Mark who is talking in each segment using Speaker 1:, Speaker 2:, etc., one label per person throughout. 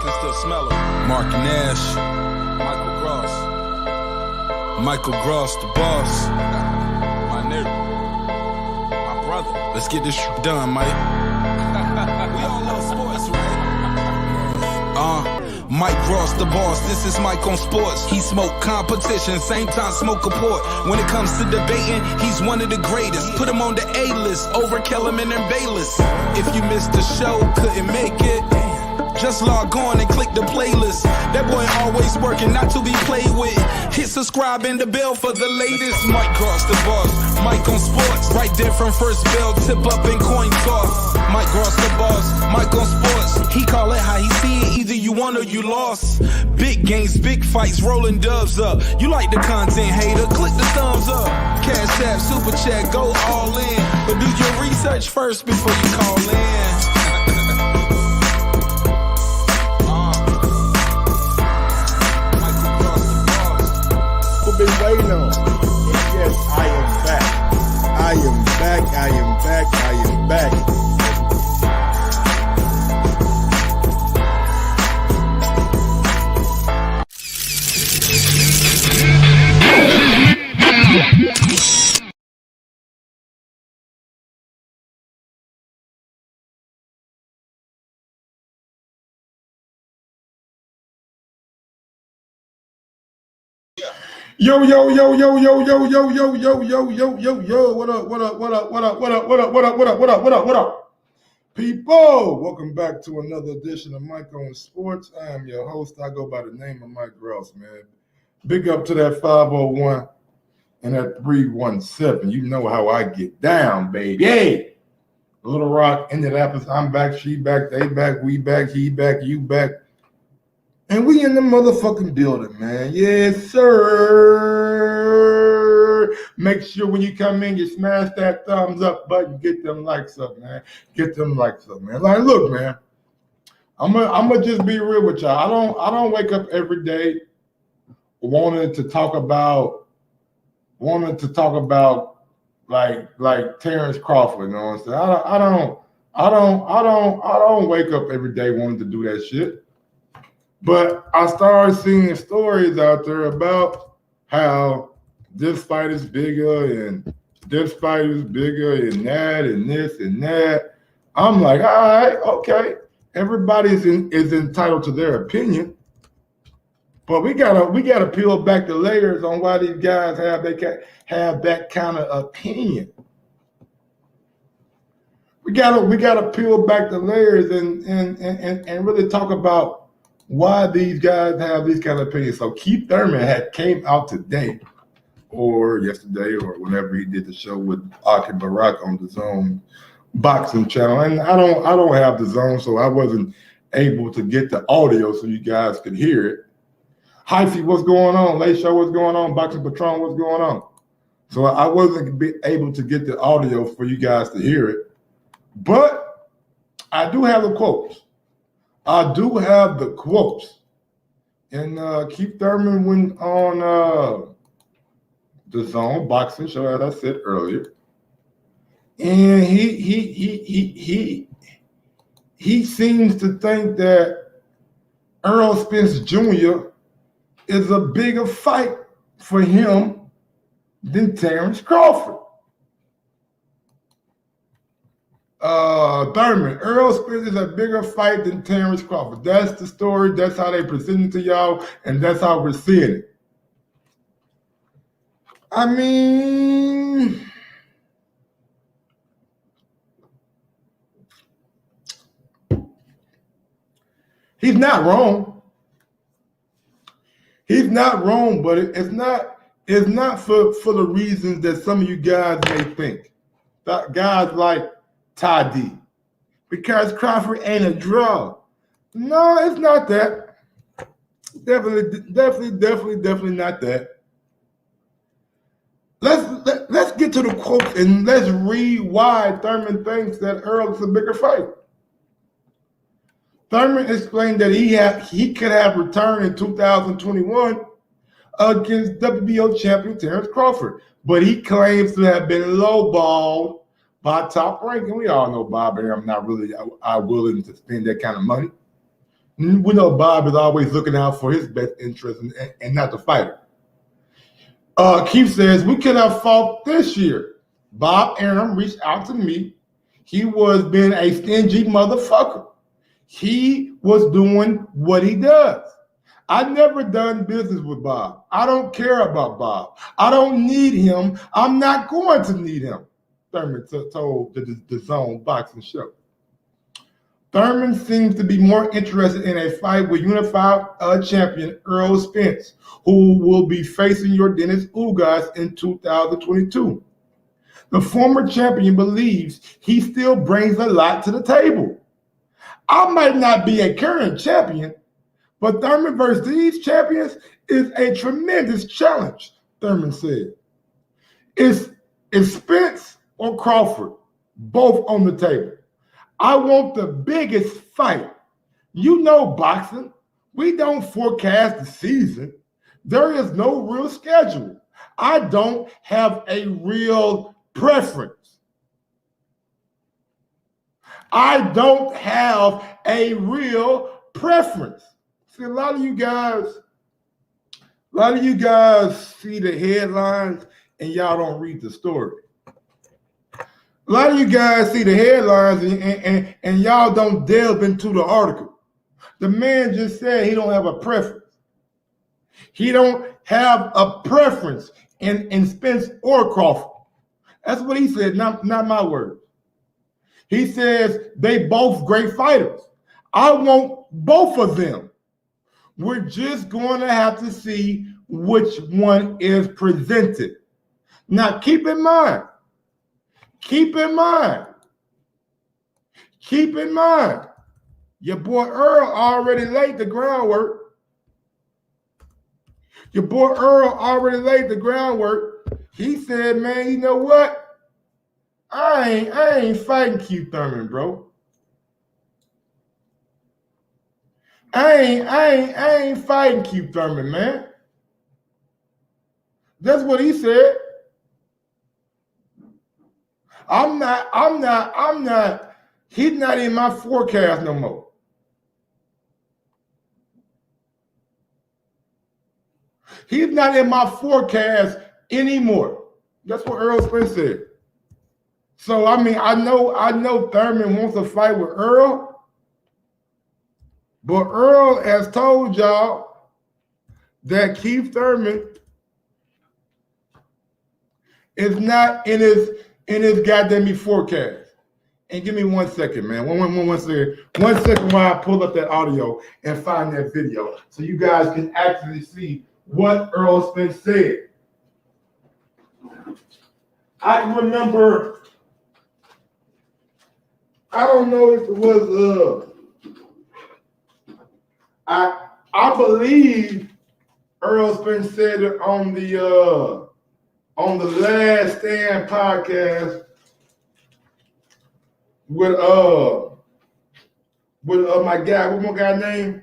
Speaker 1: can still smell it.
Speaker 2: Mark Nash,
Speaker 1: Michael
Speaker 2: Gross, the boss.
Speaker 1: my nigga, my brother.
Speaker 2: Let's get this done, Mike.
Speaker 1: We all love sports, right?
Speaker 2: Mike Ross, the boss. This is Mike on sports. He smoke competition, same time smoke a port. When it comes to debating, he's one of the greatest. Put him on the A-list over Kellerman and Bayless. If you missed the show, couldn't make it, just log on and click the playlist. That boy always working, not to be played with. Hit subscribe and the bell for the latest. Mike Cross, the boss. Mike on sports. Right there from first bell, tip up and coin toss. Mike Cross, the boss. Mike on sports. He call it how he see it. Either you won or you lost. Big games, big fights, rolling dubs up. You like the content, hater? Click the thumbs up. Cashapp, super chat, go all in. But do your research first before you call in.
Speaker 3: Been waiting on. And yes, I am back. I am back. I am back. I am back. Yo, what up? People, welcome back to another edition of Mike on Sports. I am your host. I go by the name of Mike Gross, man. Big up to that 501 and that 317. You know how I get down, baby. Hey, Little Rock, Indianapolis, I'm back, she back, they back, we back, he back, you back. And we in the motherfucking building, man. Yes, sir. Make sure when you come in, you smash that thumbs up button. Get them likes up, man. Get them likes up, man. Like, look, man. I'm gonna just be real with y'all. I don't wake up every day wanting to talk about like Terrence Crawford. You know what I'm saying? I don't wake up every day wanting to do that shit. But I started seeing stories out there about how this fight is bigger and this fight is bigger and that and this and that. I'm like, all right, okay. Everybody is entitled to their opinion, but we gotta peel back the layers on why these guys have that kind of opinion. We gotta peel back the layers and really talk about why these guys have these kind of opinions. So Keith Thurman came out today or yesterday or whenever he did the show with Aki Barak on the Zone boxing channel. And I don't have the Zone, so I wasn't able to get the audio so you guys could hear it. Hyphy, what's going on? Late Show, what's going on? Boxing Patron, what's going on? So I wasn't able to get the audio for you guys to hear it. But I do have the quotes. I do have the quotes. And Keith Thurman went on the Zone boxing show, as I said earlier. And he seems to think that Earl Spence Jr. is a bigger fight for him than Terrence Crawford. Thurman, Earl Spence is a bigger fight than Terrence Crawford. That's the story. That's how they present it to y'all, and that's how we're seeing it. I mean, he's not wrong. He's not wrong, but it's not for the reasons that some of you guys may think. Guys like Ty D, because Crawford ain't a draw. No, it's not that. Definitely not that. Let's get to the quotes and let's read why Thurman thinks that Earl is a bigger fight. Thurman explained that he could have returned in 2021 against WBO champion Terrence Crawford, but he claims to have been lowballed by Top Rank, and we all know Bob and I'm not really willing to spend that kind of money. We know Bob is always looking out for his best interest and not the fighter. Keith says, we could have fought this year. Bob Arum reached out to me. He was being a stingy motherfucker. He was doing what he does. I never done business with Bob. I don't care about Bob. I don't need him. I'm not going to need him, Thurman told the Zone boxing show. Thurman seems to be more interested in a fight with unified champion Earl Spence, who will be facing your Dennis Ugas in 2022. The former champion believes he still brings a lot to the table. I might not be a current champion, but Thurman versus these champions is a tremendous challenge, Thurman said. Is Spence or Crawford both on the table? I want the biggest fight. You know boxing. We don't forecast the season. There is no real schedule. I don't have a real preference. I don't have a real preference. See, a lot of you guys see the headlines and y'all don't read the story. A lot of you guys see the headlines and y'all don't delve into the article. The man just said he don't have a preference. He don't have a preference in Spence or Crawford. That's what he said, not my words. He says they both great fighters. I want both of them. We're just going to have to see which one is presented. Now, keep in mind, your boy Earl already laid the groundwork. He said, man, you know what? I ain't fighting Keith Thurman, bro. I ain't fighting Keith Thurman, man. That's what he said. I'm not, he's not in my forecast no more. He's not in my forecast anymore. That's what Earl Spence said. So, I mean, I know Thurman wants to fight with Earl, but Earl has told y'all that Keith Thurman is not in his goddamn forecast. And give me 1 second, man. One second. 1 second while I pull up that audio and find that video so you guys can actually see what Earl Spence said. I remember, I don't know if it was I believe Earl Spence said it on the Last Stand podcast with my guy, what's my guy name?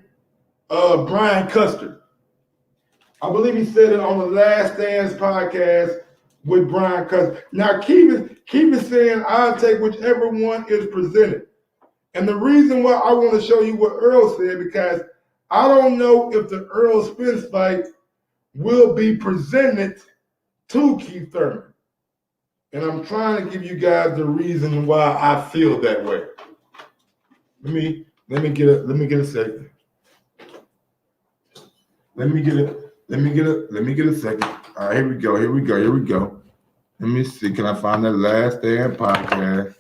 Speaker 3: Brian Custer. I believe he said it on the Last Stand's podcast with Brian Custer. Now keep it saying I'll take whichever one is presented. And the reason why I want to show you what Earl said, because I don't know if the Earl Spence fight will be presented to Keith Thurman. And I'm trying to give you guys the reason why I feel that way. Let me get a second. Let me get a second. All right, here we go. Let me see. Can I find that Last Stand podcast?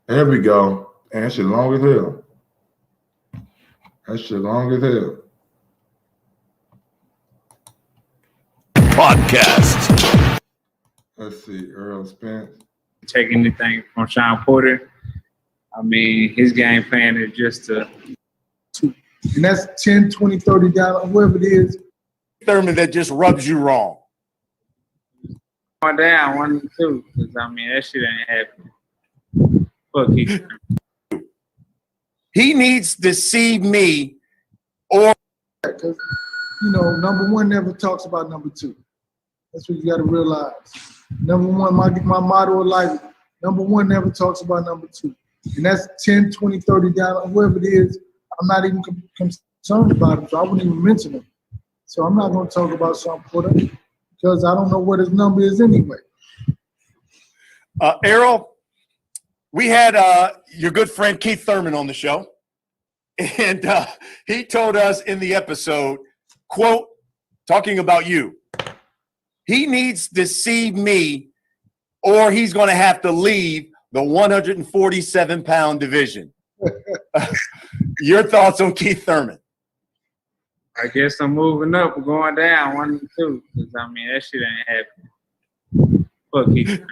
Speaker 3: There we go. And that shit long as hell.
Speaker 4: Podcast.
Speaker 3: Let's see, Earl Spence.
Speaker 5: Take anything from Sean Porter. I mean, his game plan is just to.
Speaker 6: And that's 10, 20, 30 down, whatever it is.
Speaker 4: Thurman that just rubs you wrong.
Speaker 5: Going down 1 and 2, because I mean that shit ain't happening. Fuck Keith Thurman.
Speaker 4: He needs to see me, or
Speaker 6: Because, number one never talks about number two. That's what you got to realize. Number one, my motto of life, number one never talks about number two. And that's 10, 20, 30 down, whoever it is. I'm not even concerned about it, so I wouldn't even mention it. So I'm not going to talk about Sean Porter because I don't know what his number is anyway.
Speaker 4: Errol, we had your good friend Keith Thurman on the show, and he told us in the episode, quote, talking about you, he needs to see me or he's going to have to leave the 147-pound division. Your thoughts on Keith Thurman?
Speaker 5: I guess I'm moving up or going down, 1 and 2. Because, I mean, that shit ain't happening. Fuck Keith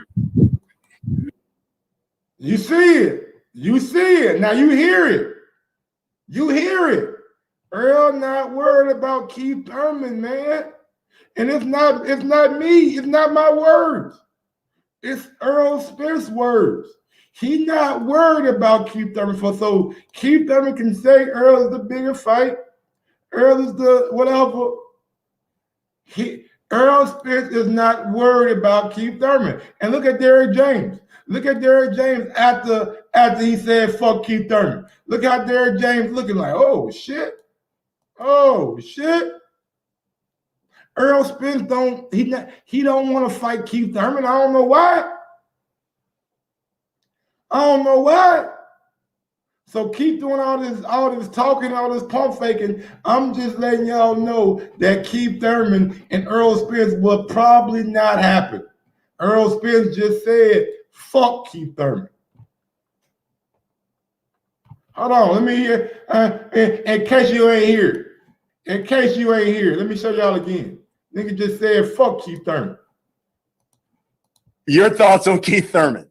Speaker 5: Thurman.
Speaker 3: You see it. You see it. Now you hear it. You hear it. Earl not worried about Keith Thurman, man. And it's not me. It's not my words. It's Earl Spence's words. He not worried about Keith Thurman. So Keith Thurman can say Earl is the bigger fight. Earl is the whatever. Earl Spence is not worried about Keith Thurman. And look at Derrick James. Look at Derrick James after he said fuck Keith Thurman. Look how Derrick James looking like, oh shit. Oh shit. Earl Spence don't want to fight Keith Thurman. I don't know why. I don't know why. So keep doing all this talking, all this pump faking. I'm just letting y'all know that Keith Thurman and Earl Spence will probably not happen. Earl Spence just said, fuck Keith Thurman. Hold on, let me hear. In case you ain't here. In case you ain't here, let me show y'all again. Nigga just said, fuck Keith Thurman.
Speaker 4: Your thoughts on Keith Thurman?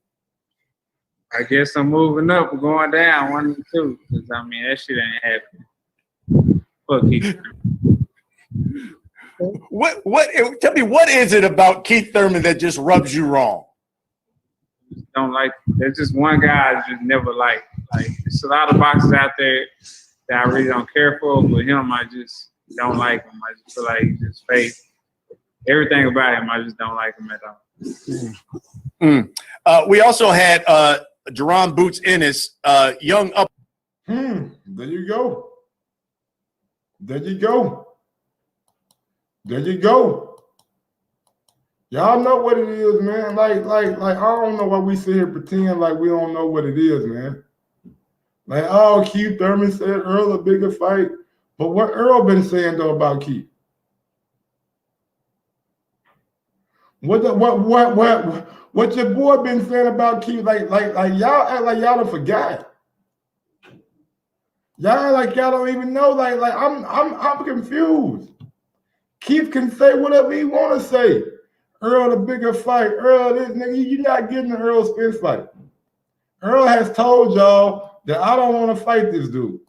Speaker 5: I guess I'm moving up or going down, 1 and 2. Because, I mean, that shit ain't happening. Fuck Keith Thurman.
Speaker 4: Tell me, what is it about Keith Thurman that just rubs you wrong?
Speaker 5: Don't like. There's just one guy I just never like. Like, there's a lot of boxers out there that I really don't care for, but him, I just don't like him. I just feel like he's just fake. Everything about him, I just don't like him at all.
Speaker 4: We also had Jerron Boots Ennis, young up.
Speaker 3: There you go. There you go. There you go. Y'all know what it is, man. Like, I don't know why we sit here pretend like we don't know what it is, man. Like, oh, Keith Thurman said Earl a bigger fight. But what Earl been saying though about Keith? What your boy been saying about Keith? Like y'all act like y'all done forgot. Y'all act like y'all don't even know. Like I'm confused. Keith can say whatever he want to say. Earl the bigger fight. Earl this nigga, you're not getting the Earl Spence fight. Earl has told y'all that I don't want to fight this dude.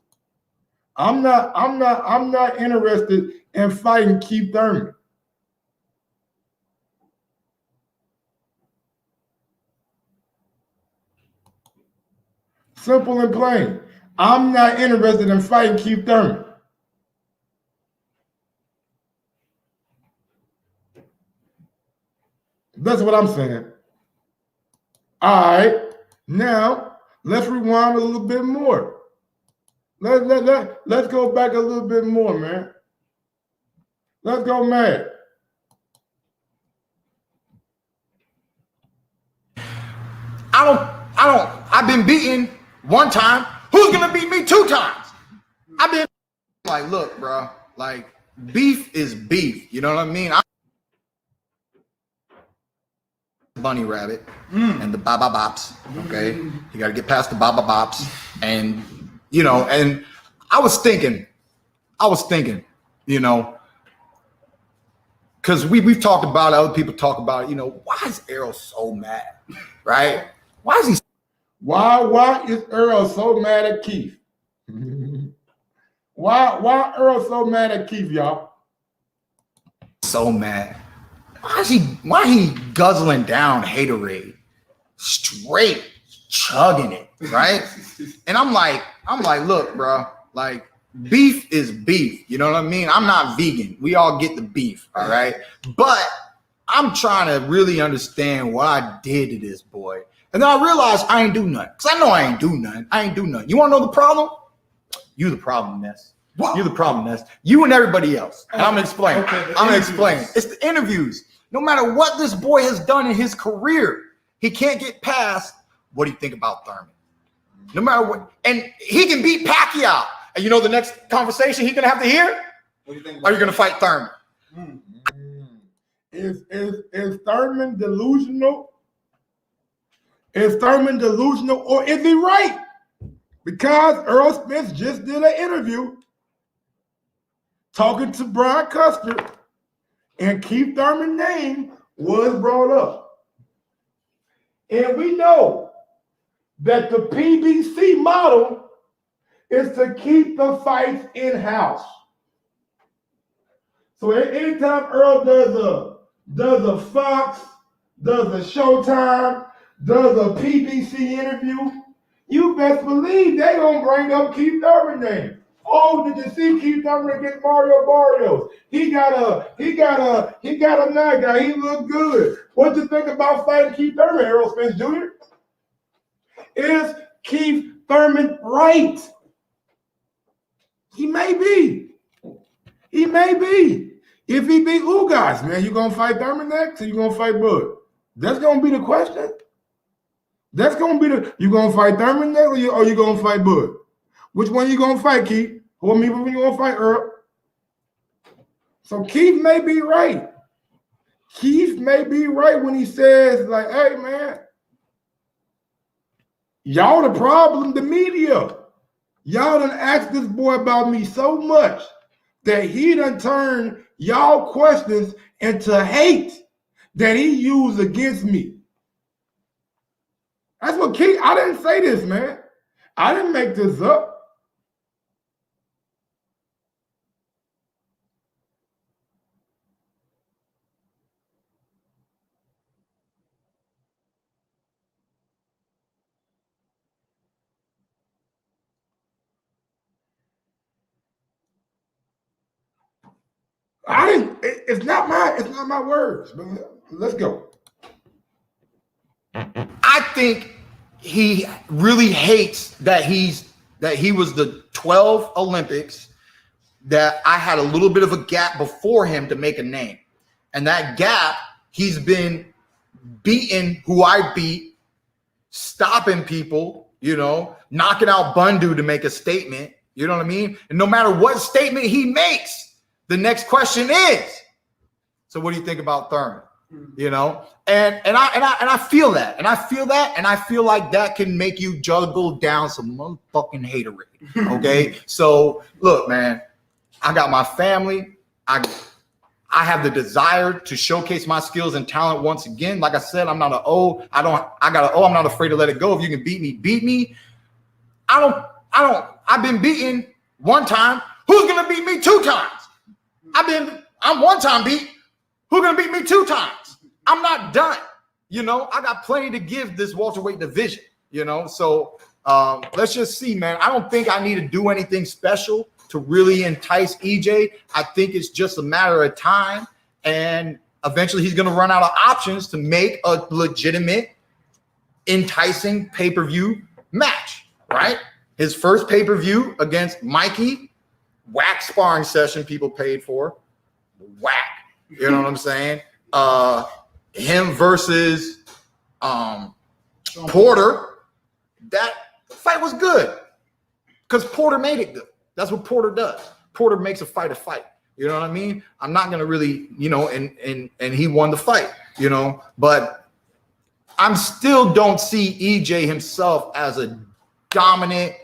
Speaker 3: I'm not interested in fighting Keith Thurman. Simple and plain. I'm not interested in fighting Keith Thurman. That's what I'm saying. All right. Now, let's rewind a little bit more. Let's go back a little bit more, man. Let's go mad.
Speaker 7: I've been beaten one time. Who's gonna beat me 2 times? I've been like, look, bro, like beef is beef. You know what I mean? Bunny rabbit and the baba bops. Okay, you got to get past the baba bops, and you know. And I was thinking, you know, because we've talked about it, other people talk about it. You know, why is Errol so mad? Right? Why is he?
Speaker 3: Why is Earl so mad at Keith? Why Earl so mad at Keith, y'all?
Speaker 7: So mad. Why he guzzling down haterade, straight chugging it, right? And I'm like, look, bro, like beef is beef. You know what I mean? I'm not vegan. We all get the beef, all right? But I'm trying to really understand what I did to this boy. And then I realized I ain't do nothing. Because I know I ain't do nothing. You want to know the problem? You the problem, Ness. You the problem, Ness. You and everybody else. And I'm going to explain. It's the interviews. No matter what this boy has done in his career, he can't get past, what do you think about Thurman? No matter what. And he can beat Pacquiao. And you know the next conversation he's going to have to hear? What do you think? Are you going to fight Thurman?
Speaker 3: Is Thurman delusional? Is Thurman delusional or is he right? Because Earl Spence just did an interview talking to Brian Custer, and Keith Thurman's name was brought up. And we know that the PBC model is to keep the fights in-house. So anytime Earl does a Fox, does a Showtime, does a PBC interview, you best believe they gonna bring up Keith Thurman's name. Oh, did you see Keith Thurman against Mario Barrios? He got a nice guy. He looked good. What you think about fighting Keith Thurman, Errol Spence Jr.? Is Keith Thurman right? He may be. If he beat Ugas, man, you gonna fight Thurman next, or you gonna fight Bud? That's gonna be the question. You gonna fight Thurman next, or you gonna fight Bud? Which one you gonna fight, Keith? Who me when you gonna fight Earl? So Keith may be right. Keith may be right when he says, like, hey man, y'all the problem, the media. Y'all done asked this boy about me so much that he done turned y'all questions into hate that he used against me. That's what Keith, I didn't say this, man. I didn't make this up. It's not my words, but let's go.
Speaker 7: I think he really hates that he was the 12 Olympics, that I had a little bit of a gap before him to make a name. And that gap, he's been beating who I beat, stopping people, knocking out Bundu to make a statement. You know what I mean? And no matter what statement he makes, the next question is, so what do you think about Thurman? And I feel that. And I feel like that can make you juggle down some motherfucking haterade. Okay? So look, man, I got my family. I have the desire to showcase my skills and talent once again. Like I said, I'm not an O. I'm not afraid to let it go. If you can beat me, beat me. I've been beaten one time. Who's gonna beat me 2 times? I'm one time beat. Who's gonna beat me 2 times? I'm not done. I got plenty to give this welterweight division. So let's just see, man. I don't think I need to do anything special to really entice EJ. I think it's just a matter of time, and eventually he's gonna run out of options to make a legitimate, enticing pay-per-view match. Right? His first pay-per-view against Mikey. Whack sparring session people paid for. Whack. You know what I'm saying? Him versus Porter. That fight was good because Porter made it good. That's what Porter does. Porter makes a fight a fight. You know what I mean? I'm not going to really, and he won the fight, but I'm still don't see EJ himself as a dominant,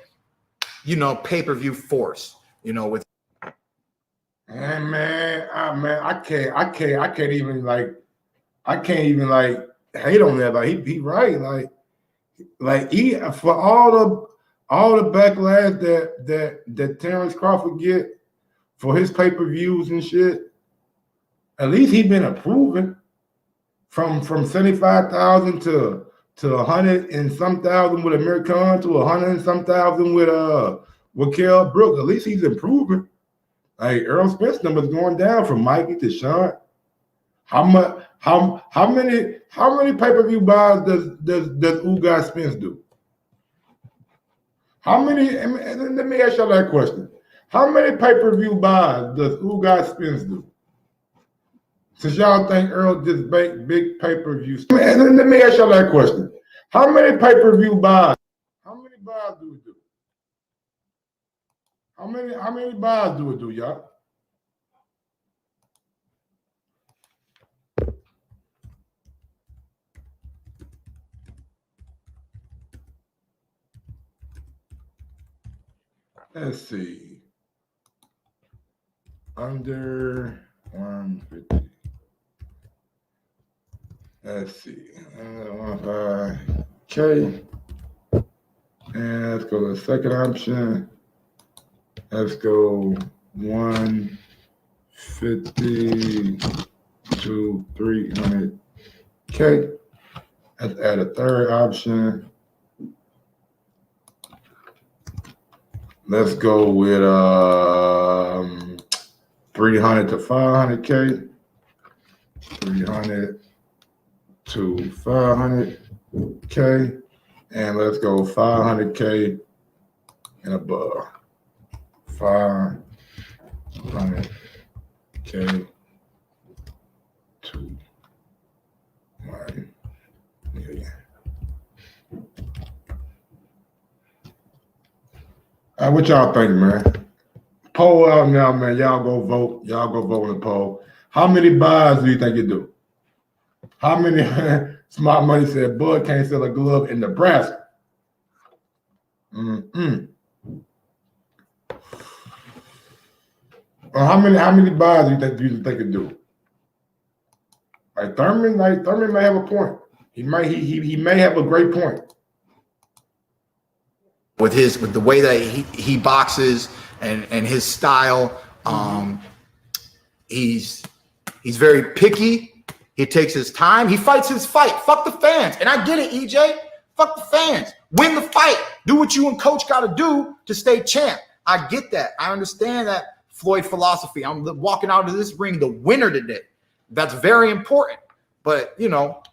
Speaker 7: pay-per-view force. With
Speaker 3: man, I can't even hate on that. Like he right. Like he, for all the backlash that Terrence Crawford get for his pay-per-views and shit, at least he been improving from 75,000 to 100 and some thousand with Amir Khan to 100 and some thousand with Kell Brooks. At least he's improving. Like Earl Spence numbers going down from Mikey to Sean. How much? How many pay-per-view buys does Ugas Spence do? How many? Let me ask y'all that question. How many pay-per-view buys does Ugas Spence do? Since y'all think Earl just big pay-per-view, let me ask y'all that question. How many pay-per-view buys? How many buys do it do? How many buys do it do, y'all? Let's see. Under 150. Let's see. 15K. And let's go to the second option. Let's go 150 to 300K. Let's add a third option. Let's go with 300 to 500K. 300 to 500K. And let's go 500K and above. 500K to 1 million. What y'all think, man? Poll out now, man. Y'all go vote. Y'all go vote in the poll. How many buys do you think you do? How many? Smart Money said Bud can't sell a glove in Nebraska. How many buys do you think you do? Thurman may have a point. He may have a great point.
Speaker 7: With the way that he boxes and his style, he's very picky. He takes his time. He fights his fight. Fuck the fans. And I get it, EJ. Fuck the fans. Win the fight. Do what you and coach got to do to stay champ. I get that. I understand that Floyd philosophy. I'm walking out of this ring the winner today. That's very important. But, you know,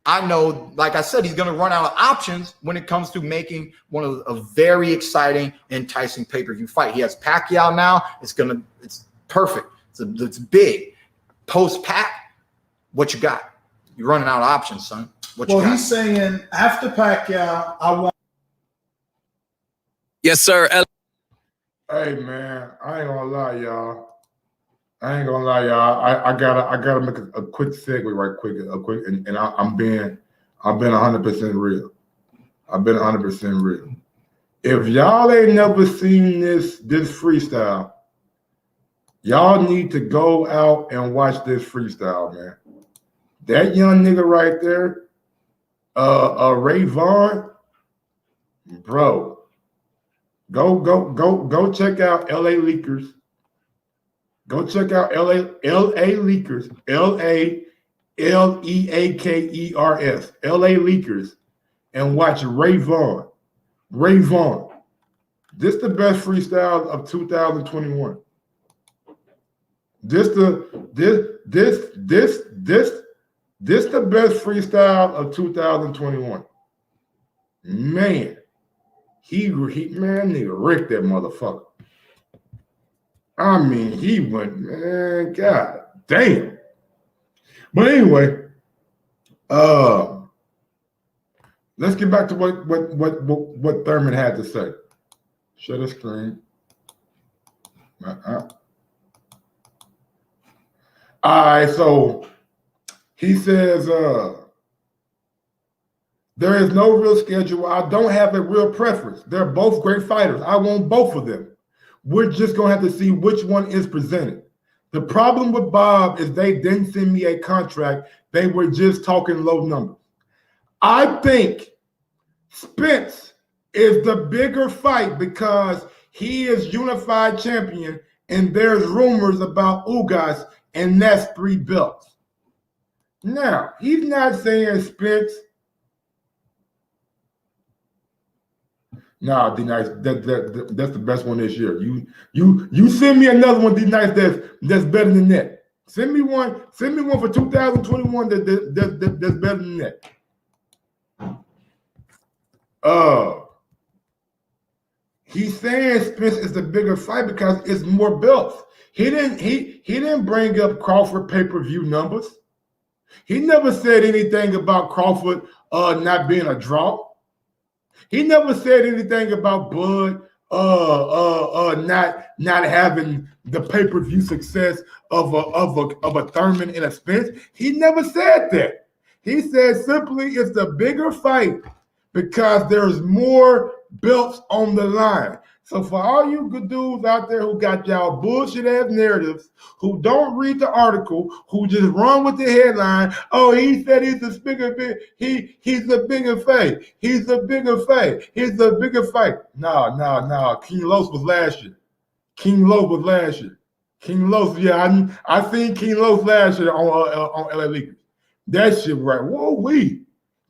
Speaker 7: I know, like I said, he's going to run out of options when it comes to making one of a very exciting, enticing pay-per-view fight. He has Pacquiao now. It's perfect. It's big. Post-Pac, what you got? You're running out of options, son. What you got?
Speaker 6: He's saying after Pacquiao, I want.
Speaker 8: Yes, sir.
Speaker 3: Hey, man, I ain't gonna lie, y'all. I gotta make a quick segue right quick, and I'm being 100% real. I've been 100% real. If y'all ain't never seen this freestyle, y'all need to go out and watch this freestyle, man. That young nigga right there, Ray Vaughn, bro. Go check out LA Leakers. Go check out LA Leakers, LALEAKERS, LA Leakers, and watch Ray Vaughn. Ray Vaughn. This the best freestyle of 2021. This the best freestyle of 2021. Man, nigga wrecked that motherfucker. I mean, he went, man, god damn. But anyway, let's get back to what Thurman had to say. Shut the screen. All right, so he says, there is no real schedule. I don't have a real preference. They're both great fighters. I want both of them. We're just going to have to see which one is presented. The problem with Bob is they didn't send me a contract. They were just talking low numbers. I think Spence is the bigger fight because he is unified champion and there's rumors about Ugas, and that's 3 belts. Now, he's not saying Spence. Nah, D-Nice, that's the best one this year. You send me another one, D-Nice, that's better than that. Send me one for 2021 that's better than that. He's saying Spence is the bigger fight because it's more belts. He didn't bring up Crawford pay-per-view numbers. He never said anything about Crawford not being a draw. He never said anything about Bud not having the pay-per-view success of a Thurman and a Spence. He never said that. He said simply it's the bigger fight because there's more belts on the line. So for all you good dudes out there who got y'all bullshit ass narratives, who don't read the article, who just run with the headline, oh, he said he's the he's the bigger fight. He's the bigger fight. He's the bigger fight. No. King Los was last year. King Los, yeah, I seen King Los last year on LA League. That shit right. Whoa, we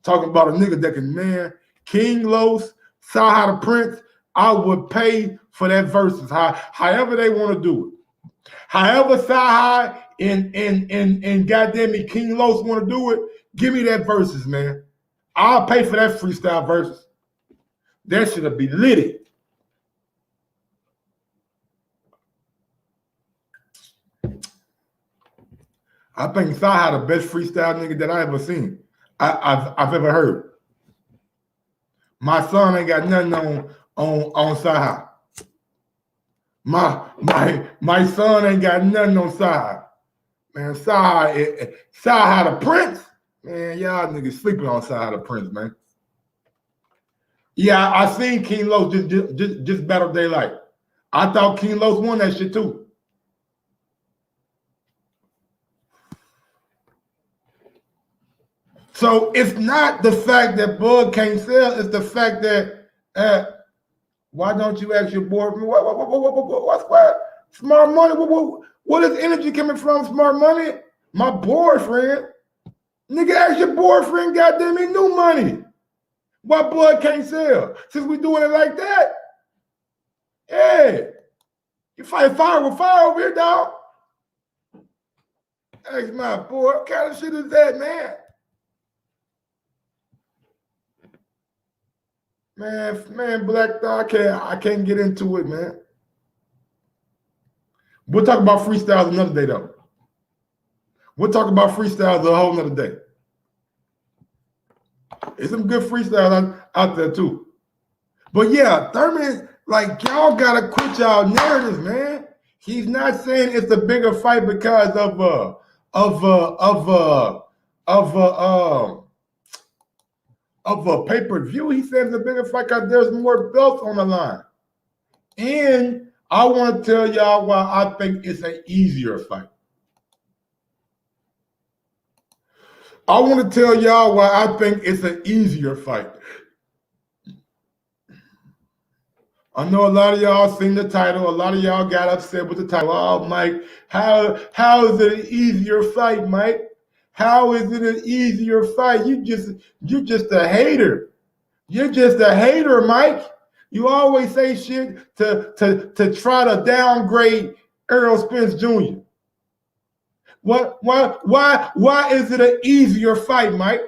Speaker 3: talking about a nigga that can, man, King Los, saw how the Prince, I would pay for that versus. However they want to do it. However Sahai and goddamn me King Los want to do it, give me that versus, man. I'll pay for that freestyle versus. That should be litty. I think Sahai the best freestyle nigga that I ever seen. I've ever heard. My son ain't got nothing on Sahai. My son ain't got nothing on Sahai. Man, Sahai the Prince. Man, y'all niggas sleeping on Sahai the Prince, man. Yeah, I seen King Los just battle daylight. I thought King Los won that shit too. So it's not the fact that Bud can't sell, it's the fact that why don't you ask your boyfriend? What? Smart money? What is energy coming from? Smart money? My boyfriend. Nigga, ask your boyfriend, goddamn me, new money. Why Bud can't sell? Since we doing it like that. Yeah. You fight fire with fire over here, dog. Ask my boy, what kind of shit is that, man? Man, Black Dog, I can't get into it, man. We'll talk about freestyles another day, though. We'll talk about freestyles a whole nother day. There's some good freestyles out there, too. But yeah, Thurman, like, y'all gotta quit y'all narratives, man. He's not saying it's a bigger fight because of a pay-per-view. He said it's a bigger fight because there's more belts on the line. And I want to tell y'all why I think it's an easier fight. I want to tell y'all why I think it's an easier fight. I know a lot of y'all seen the title. A lot of y'all got upset with the title. Oh, Mike, how is it an easier fight, Mike? How is it an easier fight? You're just a hater. You're just a hater, Mike. You always say shit to try to downgrade Errol Spence Jr. Why is it an easier fight, Mike?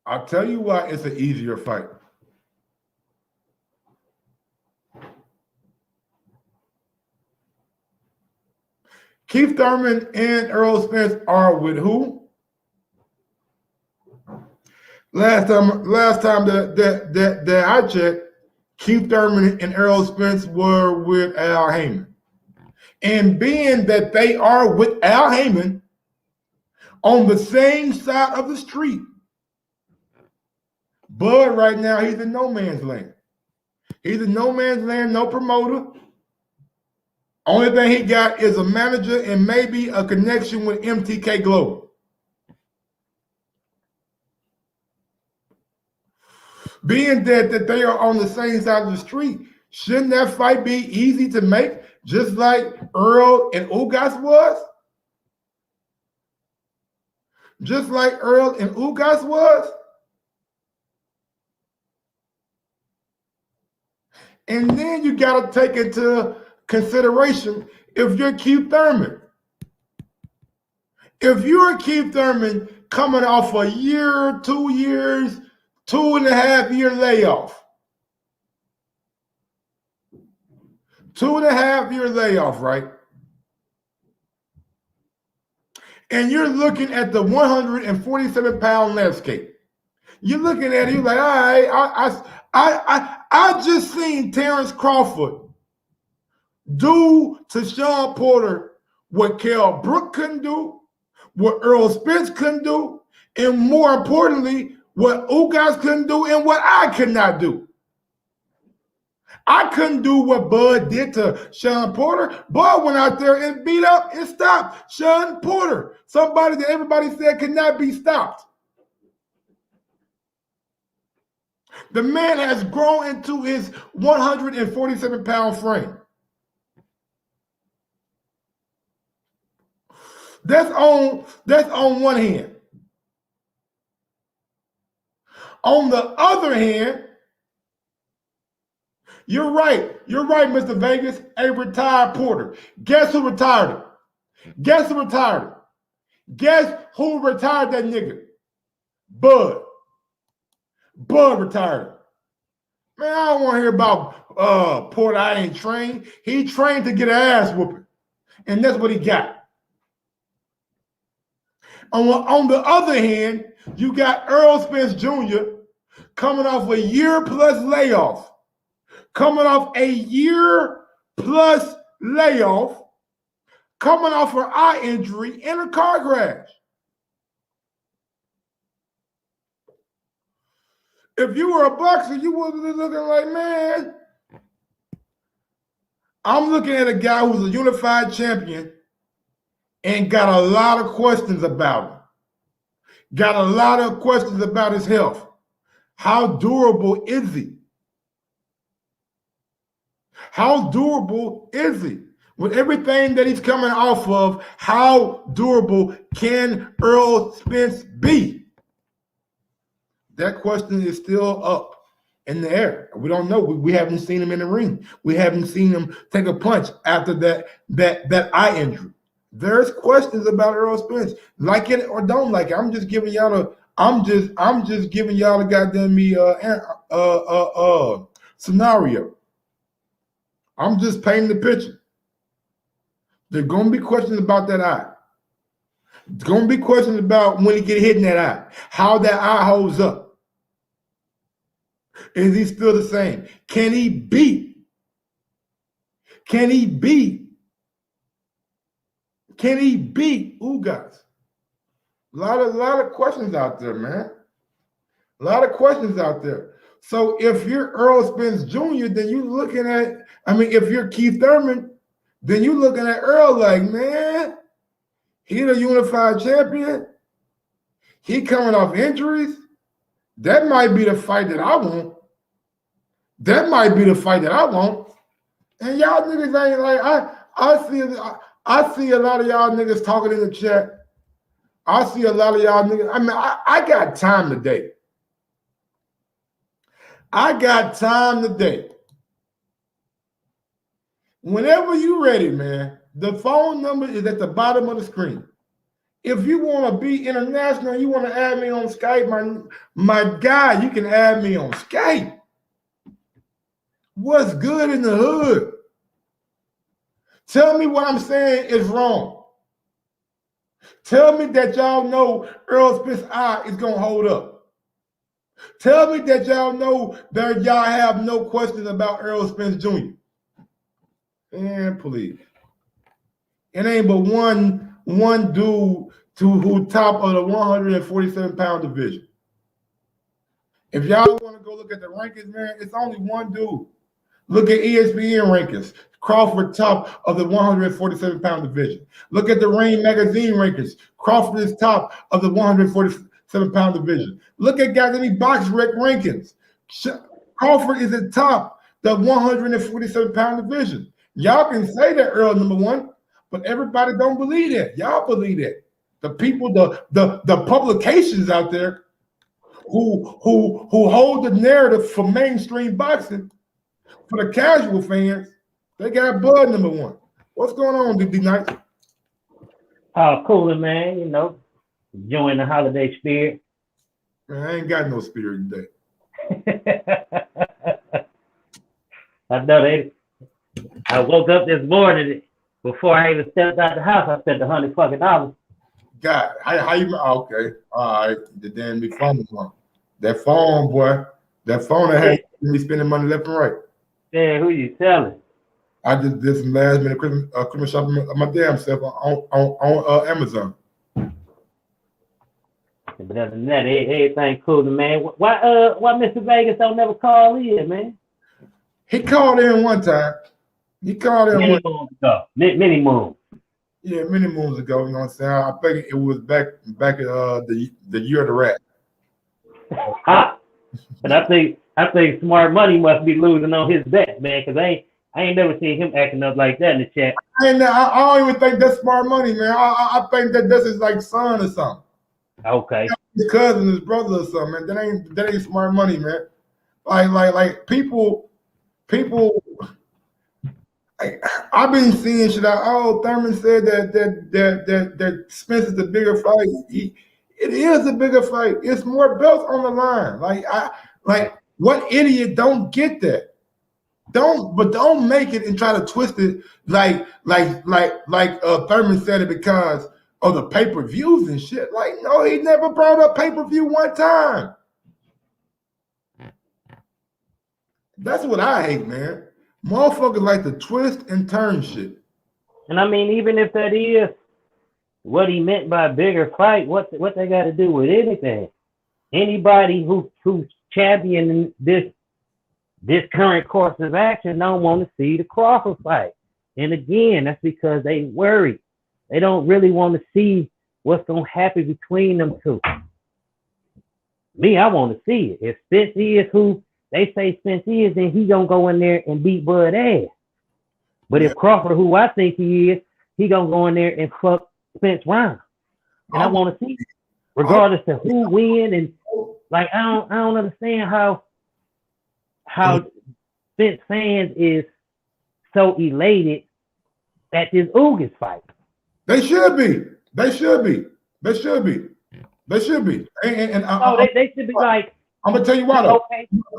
Speaker 3: I'll tell you why it's an easier fight. Keith Thurman and Errol Spence are with who? Last time that I checked, Keith Thurman and Errol Spence were with Al Heyman. And being that they are with Al Heyman on the same side of the street, Bud right now, he's in no man's land. He's in no man's land, no promoter. Only thing he got is a manager and maybe a connection with MTK Global. Being that they are on the same side of the street, shouldn't that fight be easy to make, just like Earl and Ugas was? Just like Earl and Ugas was? And then you got to take into consideration if you're Keith Thurman. If you're Keith Thurman coming off a year, 2 years, 2.5 year layoff, 2.5 year layoff, right? And you're looking at the 147-pound landscape. You're looking at it, you're like, all right, I just seen Terrence Crawford do to Sean Porter what Kell Brook couldn't do, what Earl Spence couldn't do, and more importantly, what Ugas couldn't do and what I could not do. I couldn't do what Bud did to Sean Porter. Bud went out there and beat up and stopped Sean Porter, somebody that everybody said could not be stopped. The man has grown into his 147-pound frame. That's on one hand. On the other hand, you're right, Mr. Vegas, a retired Porter. Guess who retired him? Guess who retired him? Guess who retired that nigga? Bud. Bud retired him. Man, I don't want to hear about Porter. I ain't trained. He trained to get an ass whooping. And that's what he got. On the other hand, you got Earl Spence Jr. coming off a year-plus layoff. Coming off a year-plus layoff. Coming off an eye injury in a car crash. If you were a boxer, you would be looking like, man, I'm looking at a guy who's a unified champion and got a lot of questions about him. Got a lot of questions about his health. How durable is he? How durable is he? With everything that he's coming off of, how durable can Earl Spence be? That question is still up in the air. We don't know. We haven't seen him in the ring. We haven't seen him take a punch after that eye injury. There's questions about Earl Spence. Like it or don't like it. I'm just giving y'all the goddamn scenario. I'm just painting the picture. There's gonna be questions about that eye. There's gonna be questions about when he get hit in that eye, how that eye holds up. Is he still the same? Can he beat Ugas? A lot of questions out there, man. A lot of questions out there. So if you're Earl Spence Jr., then you're looking at, if you're Keith Thurman, then you're looking at Earl like, man, he the unified champion. He coming off injuries. That might be the fight that I want. That might be the fight that I want. And y'all niggas ain't like, I see a lot of y'all niggas talking in the chat. I see a lot of y'all niggas. I got time today. I got time today. Whenever you ready, man, the phone number is at the bottom of the screen. If you want to be international, you want to add me on Skype, my guy, you can add me on Skype. What's good in the hood? Tell me what I'm saying is wrong. Tell me that y'all know Earl Spence's eye is going to hold up. Tell me that y'all know that y'all have no questions about Earl Spence Jr. And please. It ain't but one dude who top of the 147-pound division. If y'all want to go look at the rankings, man, it's only one dude. Look at ESPN rankings. Crawford top of the 147-pound division. Look at the Ring magazine rankings. Crawford is top of the 147-pound division. Look at Gazette Box Rec rankings. Crawford is at top the 147-pound division. Y'all can say that Earl number one, but everybody don't believe that. Y'all believe that. The people, the publications out there who hold the narrative for mainstream boxing, For the casual fans, they got Bud number one. What's going on, D Night?
Speaker 8: Oh, cooler, man. You know, enjoying the holiday spirit.
Speaker 3: Man, I ain't got no spirit today.
Speaker 8: I know they. I woke up this morning before I even stepped out the house. I spent $100 fucking.
Speaker 3: God, how you? Okay, all right. The damn big phone one. That phone, boy. That phone that had me spending money left and right.
Speaker 8: Man, who you telling?
Speaker 3: I just did some last minute Christmas shopping my damn self on Amazon.
Speaker 8: But other than that, everything cool, man. Why Mr. Vegas don't never call in, man?
Speaker 3: He called in one time. He called in
Speaker 8: Many moons ago. Many moons.
Speaker 3: Yeah, many moons ago. You know what I'm saying? I think it was back at the year of the rat.
Speaker 8: But I think Smart Money must be losing on his bet, man, because I ain't never seen him acting up like that in the chat.
Speaker 3: I don't even think that's Smart Money, man. I think that this is like son or something.
Speaker 8: Okay.
Speaker 3: His cousin, his brother or something, man. That ain't Smart Money, man. Like people. I've been seeing shit like, oh, Thurman said that Spence is a bigger fight. It is a bigger fight. It's more belts on the line. Like what idiot don't get that? Don't make it and try to twist it like Thurman said it because of the pay-per-views and shit. Like, no, he never brought up pay-per-view one time. That's what I hate, man. Motherfuckers like to twist and turn shit.
Speaker 8: And I mean, even if that is what he meant by bigger fight, what they got to do with anything? Anybody who's championing this current course of action don't want to see the Crawford fight. And again, that's because they worry. They don't really want to see what's going to happen between them two. Me, I want to see it. If Spence is who they say Spence is, then he gonna go in there and beat Bud ass. But if Crawford, who I think he is, he gonna go in there and fuck Spence round. And I want to see it, regardless of who win. And like I don't understand how Spence fans is so elated at this Ugas fight.
Speaker 3: They should be. They should be. And they should be
Speaker 8: like.
Speaker 3: I'm gonna tell you why though.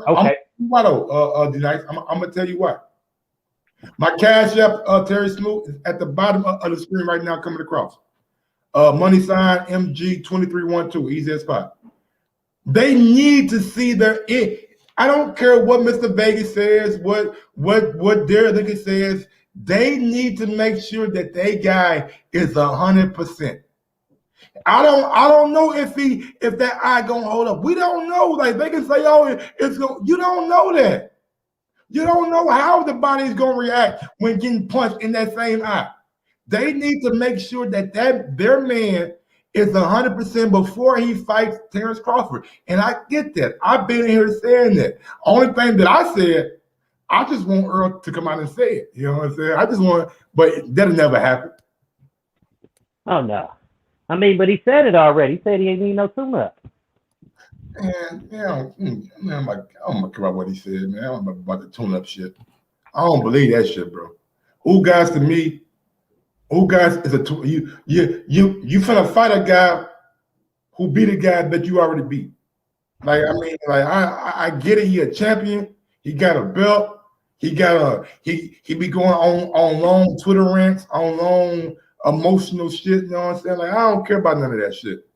Speaker 8: Okay.
Speaker 3: Why though? D-Nice. I'm gonna tell you why. My Cashapp Terry Smoot is at the bottom of the screen right now, coming across. Money sign MG 2312. Easy as spot. They need to see their it. I don't care what Mr. Vegas says, what Derek says. They need to make sure that they guy is 100%. I don't know if that eye gonna hold up. We don't know. Like they can say, oh, it's going. You don't know that. You don't know how the body is gonna react when getting punched in that same eye. They need to make sure that their man is 100% before he fights Terrence Crawford. And I get that. I've been here saying that. Only thing that I said, I just want Earl to come out and say it. You know what I'm saying? I just want, but that'll never happen.
Speaker 8: Oh no. I mean, but he said it already. He said he ain't need no tune-up.
Speaker 3: Man, I'm like, I don't care about what he said, man. I don't know about the tune-up shit. I don't believe that shit, bro. Ugas to me, Ugas is you finna fight a guy who beat a guy that you already beat. Like, I mean, like I get it. He a champion. He got a belt. He be going on long Twitter rants, on long emotional shit, you know what I'm saying? Like, I don't care about none of that shit.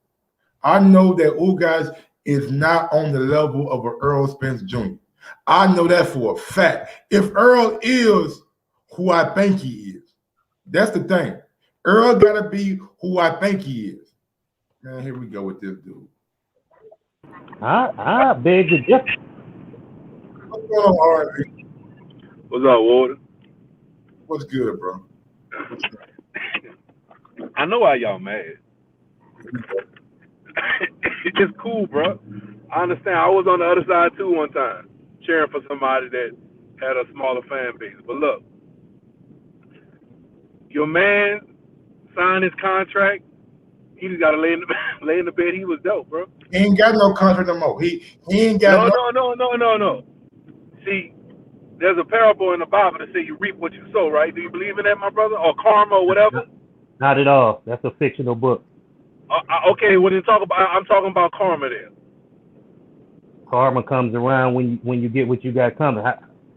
Speaker 3: I know that Ugas is not on the level of an Earl Spence Jr. I know that for a fact. If Earl is who I think he is, that's the thing. Earl gotta be who I think he is. Man, here we go with this dude.
Speaker 8: I beg to differ.
Speaker 3: What's going on, RB?
Speaker 9: What's up, Warden?
Speaker 3: What's good, bro?
Speaker 9: I know why y'all mad. It's cool, bro. I understand. I was on the other side too one time, cheering for somebody that had a smaller fan base. But look, your man signed his contract. He just got to lay in the bed. He was dope, bro.
Speaker 3: He ain't got no contract no more. He ain't got
Speaker 9: no. See, there's a parable in the Bible that say you reap what you sow, right? Do you believe in that, my brother? Or karma or whatever?
Speaker 8: Not at all. That's a fictional book.
Speaker 9: Okay, when you talk about, I'm talking about karma then.
Speaker 8: Karma comes around when you get what you got coming.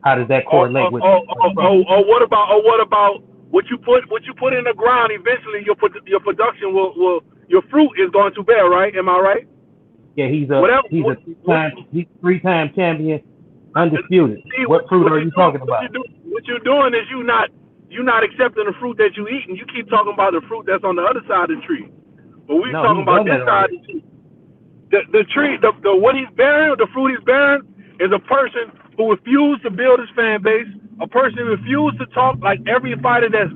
Speaker 8: How does that correlate with?
Speaker 9: What about what you put in the ground? Eventually, your production will your fruit is going to bear, right? Am I right?
Speaker 8: Yeah, he's a three-time champion, undisputed. What fruit are you talking about?
Speaker 9: What you're doing is you're not accepting the fruit that you eat, and you keep talking about the fruit that's on the other side of the tree. But we're talking about this side of the tree. The tree, what he's bearing, the fruit he's bearing, is a person who refused to build his fan base, a person who refused to talk like every fighter that's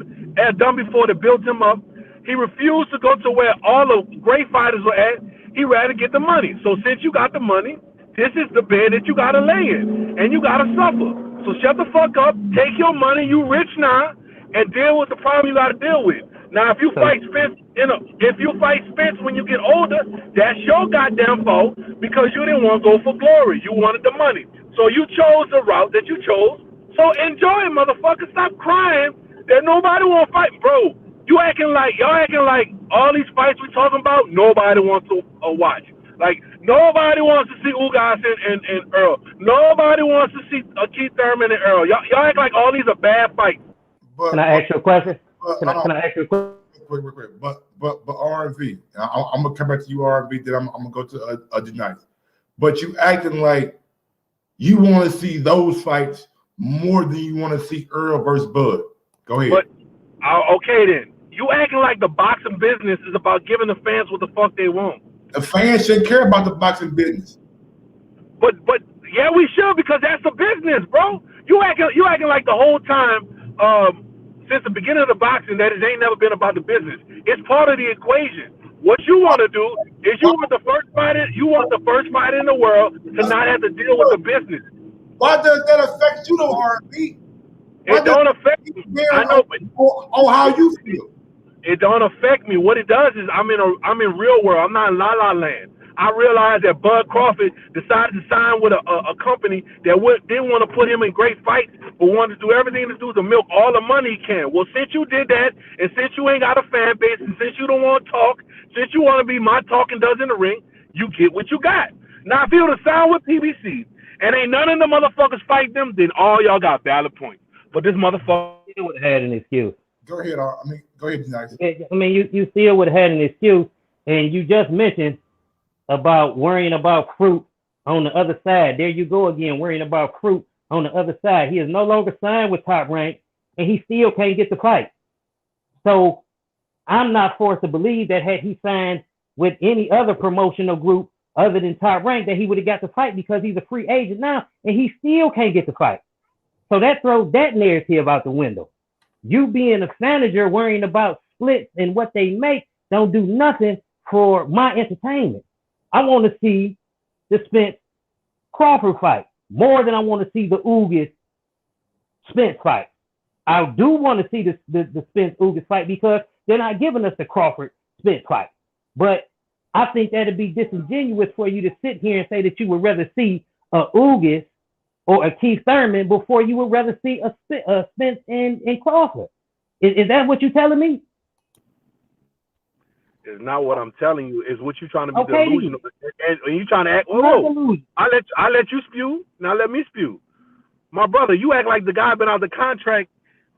Speaker 9: done before that built him up. He refused to go to where all the great fighters were at. He rather get the money. So since you got the money, this is the bed that you gotta lay in, and you gotta suffer. So shut the fuck up, take your money, you rich now, and deal with the problem you gotta deal with. Now, if you fight Spence, when you get older, that's your goddamn fault because you didn't want to go for glory. You wanted the money, so you chose the route that you chose. So enjoy it, motherfucker. Stop crying that nobody want to fight, bro. Y'all acting like all these fights we talking about, nobody wants to watch. Like nobody wants to see Ugas and Earl. Nobody wants to see Keith Thurman and Earl. Y'all act like all these are bad fights.
Speaker 8: Can I ask you a question? Can I ask you a question?
Speaker 3: Quick. But RV, I'm gonna come back to you, RV. Then I'm gonna go to Denise. But you acting like you want to see those fights more than you want to see Earl versus Bud. Go ahead.
Speaker 9: But okay then, you acting like the boxing business is about giving the fans what the fuck they want.
Speaker 3: The fans shouldn't care about the boxing business.
Speaker 9: But yeah, we should because that's the business, bro. You acting like the whole time. Since the beginning of the boxing, that it ain't never been about the business. It's part of the equation. What you want to do is you want the first fighter in the world to not have to deal with the business.
Speaker 3: Why does that affect you, though, RB?
Speaker 9: It don't affect me. I know, but
Speaker 3: on how you feel.
Speaker 9: It don't affect me. What it does is I'm in real world. I'm not in La La Land. I realized that Bud Crawford decided to sign with a company that didn't want to put him in great fights, but wanted to do everything to do to milk all the money he can. Well, since you did that, and since you ain't got a fan base, and since you don't want to talk, since you want to be my talking does in the ring, you get what you got. Now, if you would have signed with PBC, and ain't none of the motherfuckers fight them, then all y'all got valid points. But this motherfucker
Speaker 8: would have had an excuse.
Speaker 3: Go ahead, go ahead, Denise.
Speaker 8: I mean, you still would have had an excuse, and you just mentioned about worrying about fruit on the other side. There you go again, worrying about fruit on the other side. He is no longer signed with Top Rank, and he still can't get the fight. So I'm not forced to believe that had he signed with any other promotional group other than Top Rank, that he would have got the fight because he's a free agent now, and he still can't get the fight. So that throws that narrative out the window. You being a manager worrying about splits and what they make don't do nothing for my entertainment. I want to see the Spence Crawford fight more than I want to see the Ugas Spence fight. I do want to see the Spence Ugas fight because they're not giving us the Crawford Spence fight. But I think that'd be disingenuous for you to sit here and say that you would rather see a Ugas or a Keith Thurman before you would rather see a Spence and Crawford. Is that what you're telling me?
Speaker 9: It's not what I'm telling you. It's what you're trying to be
Speaker 8: Okay.
Speaker 9: delusional. And you trying to act. Whoa. I let you spew. Now let me spew. My brother, you act like the guy been out the contract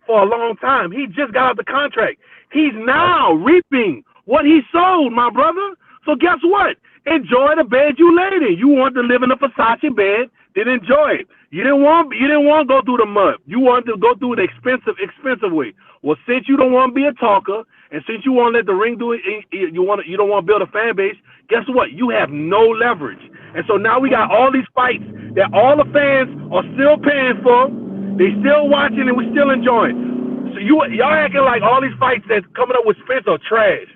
Speaker 9: for a long time. He just got out the contract. He's now reaping what he sowed, my brother. So guess what? Enjoy the bed you laid in. You want to live in a Versace bed, then enjoy it. You didn't want to go through the mud. You wanted to go through the expensive way. Well, since you don't want to be a talker, and since you want to let the ring do it, you don't want to build a fan base. Guess what? You have no leverage. And so now we got all these fights that all the fans are still paying for. They still watching and we still enjoying. So y'all acting like all these fights that's coming up with Spence are trash.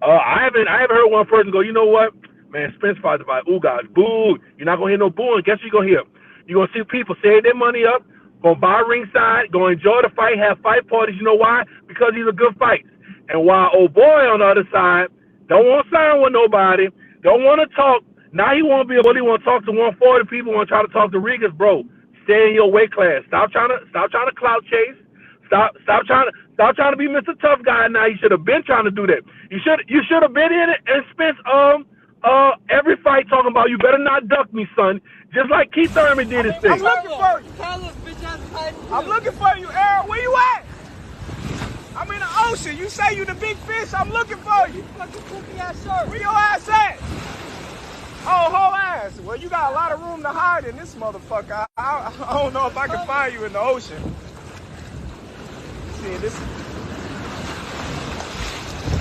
Speaker 9: I haven't heard one person go, you know what, man, Spence fights by Ugas, boo. You're not gonna hear no booing. Guess what you're gonna hear? You're gonna see people save their money up, gonna buy ringside, gonna enjoy the fight, have fight parties. You know why? Because these are good fights. And while old boy on the other side don't want to sign with nobody, don't want to talk. Now he won't be able to talk to 140 people, want to try to talk to Rigas, bro. stay in your weight class. Stop trying to clout chase. Stop trying to be Mr. Tough Guy. Now you should have been trying to do that. You should have been in it and spent every fight talking about you better not duck me, son. Just like Keith Thurman did his thing.
Speaker 10: I'm looking for you. I'm looking for you, Errol. Where you at? I'm in the ocean. You say you the big fish. I'm looking for you. Where your ass at? Oh, whole ass. Well, you got a lot of room to hide in this motherfucker. I don't know if I can find you in the ocean. See, this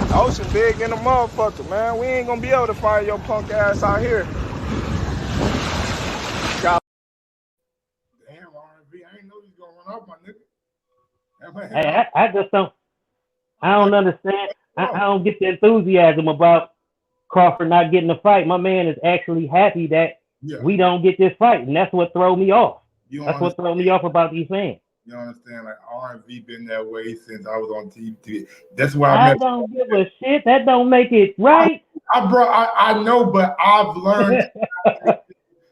Speaker 10: the ocean big in the motherfucker, man. We ain't gonna be able to find your punk ass out here.
Speaker 3: Damn, R&B, I ain't know you was gonna run off, my nigga.
Speaker 8: Hey, I just don't. I don't understand. I don't get the enthusiasm about Crawford not getting a fight. My man is actually happy that we don't get this fight, and that's what throw me off. That's what throw me off about these fans.
Speaker 3: You understand? Like R&B been that way since I was on TV. That's why
Speaker 8: I don't give a shit. That don't make it right.
Speaker 3: I know, but I've learned.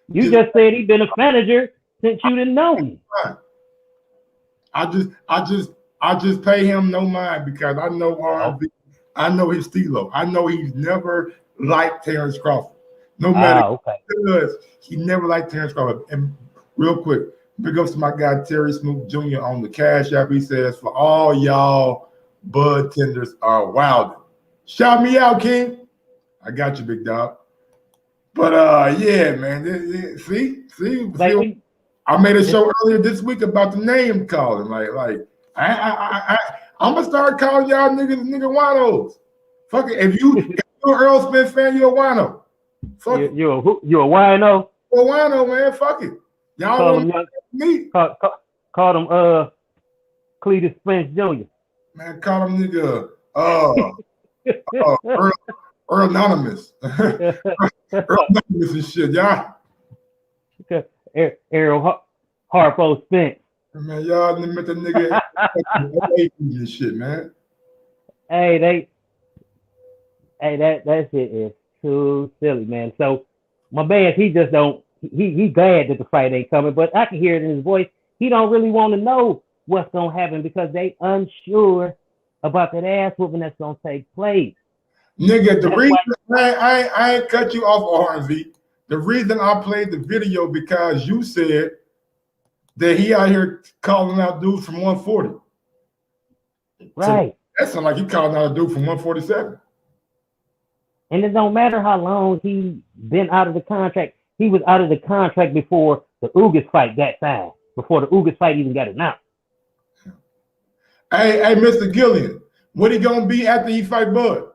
Speaker 8: You just said he been a manager since you didn't know him.
Speaker 3: I just pay him no mind because I know R&B. I know his stilo. I know he's never liked Terrence Crawford. No matter because he never liked Terrence Crawford. And real quick, big ups to my guy Terry Smoot Jr. on the Cashapp. He says, for all y'all bud tenders are wild. Shout me out, King. I got you, big dog. But yeah, man. See, I made a show earlier this week about the name calling. Like I'm gonna start calling y'all niggas nigga winos. Fuck it. If you're an Earl Spence fan, you're a wino. Fuck it.
Speaker 8: You're a wino?
Speaker 3: You're a wino, man. Fuck it. Y'all
Speaker 8: call
Speaker 3: don't
Speaker 8: him
Speaker 3: me.
Speaker 8: Call him Cletus Spence Jr.
Speaker 3: Man, call him nigga Earl Anonymous. Earl Anonymous and shit, y'all.
Speaker 8: Errol Harpo Spence.
Speaker 3: Man, y'all met the nigga and shit, man.
Speaker 8: Hey, that shit is too silly, man. So my man, he just don't. He glad that the fight ain't coming, but I can hear it in his voice. He don't really want to know what's gonna happen because they unsure about that ass whooping that's gonna take place.
Speaker 3: Nigga, the reason I ain't cut you off, R&V. The reason I played the video because you said that he out here calling out dudes from 140.
Speaker 8: Right.
Speaker 3: So that sounds like he calling out a dude from 147.
Speaker 8: And it don't matter how long he been out of the contract. He was out of the contract before the Ugas fight got signed, before the Ugas fight even got announced.
Speaker 3: Hey, Mr. Gillian, what he gonna be after he fight Bud?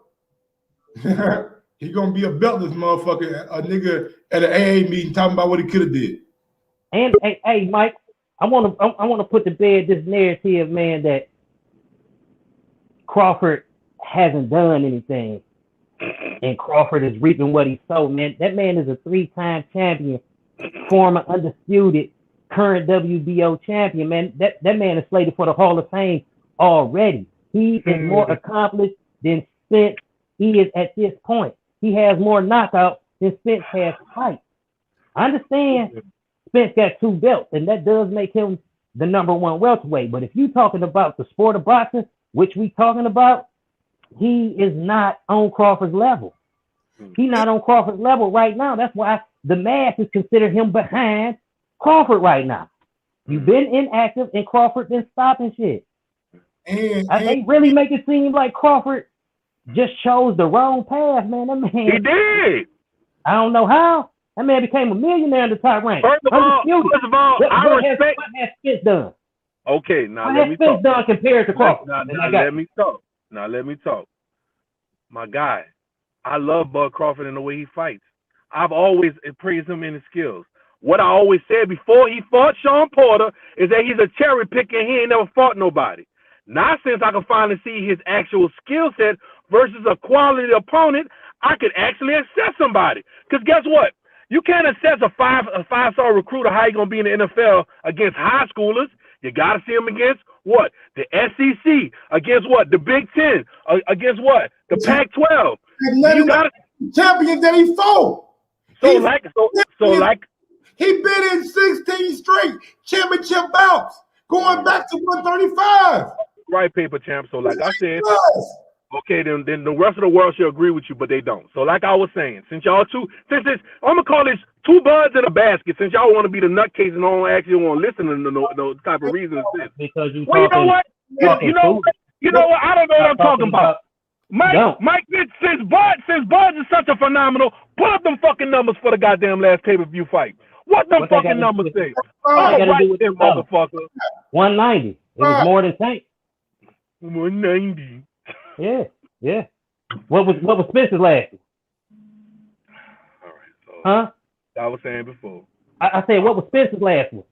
Speaker 3: He gonna be a beltless motherfucker, a nigga at an AA meeting talking about what he could have did.
Speaker 8: And hey, Mike, I wanna put to bed this narrative, man, that Crawford hasn't done anything, and Crawford is reaping what he sowed. Man, that man is a 3-time champion, former undisputed, current WBO champion. Man, that man is slated for the Hall of Fame already. He is more accomplished than Spence is at this point. He has more knockouts than Spence has fights. I understand Spence got 2 belts, and that does make him the #1 welterweight. But if you're talking about the sport of boxing, which we talking about, he is not on Crawford's level. He's not on Crawford's level right now. That's why the masses consider him behind Crawford right now. You've been inactive, and Crawford been stopping shit. They really make it seem like Crawford just chose the wrong path, man. That man,
Speaker 9: he did.
Speaker 8: I don't know how. That man became a millionaire in the top rank.
Speaker 9: First of all,
Speaker 8: what has Spence done?
Speaker 9: Okay, now
Speaker 8: what
Speaker 9: let
Speaker 8: has
Speaker 9: me
Speaker 8: Spence
Speaker 9: talk.
Speaker 8: done compared to Crawford?
Speaker 9: Let me talk. Now let me talk. My guy, I love Bud Crawford and the way he fights. I've always praised him in his skills. What I always said before he fought Sean Porter is that he's a cherry picker and he ain't never fought nobody. Now, since I can finally see his actual skill set versus a quality opponent, I could actually assess somebody. Because guess what? You can't assess a five-star recruiter how he gonna be in the NFL against high schoolers. You gotta see him against what? The SEC. Against what? The Big Ten. Against what? The Pac-12. You gotta
Speaker 3: champions that he fought. He been in 16 straight championship bouts, going back to 135.
Speaker 9: Right, paper champ. So like I said, okay, then the rest of the world should agree with you, but they don't. So like I was saying, since y'all since this, I'm gonna call this two buds in a basket. Since y'all want to be the nutcase and don't actually want to listen to no type of reasons.
Speaker 8: Because you
Speaker 9: well, you know what? You know what? I don't know what I'm talking about. Mike, since Buds is such a phenomenal, put up them fucking numbers for the goddamn last pay-per-view fight. What them fucking numbers say? Oh, right there, motherfucker.
Speaker 8: 190. It was more than Tank.
Speaker 9: 190.
Speaker 8: Yeah. What was Spence's last one?
Speaker 9: All right. So
Speaker 8: huh?
Speaker 9: I was saying before.
Speaker 8: I said, what was Spence's last one?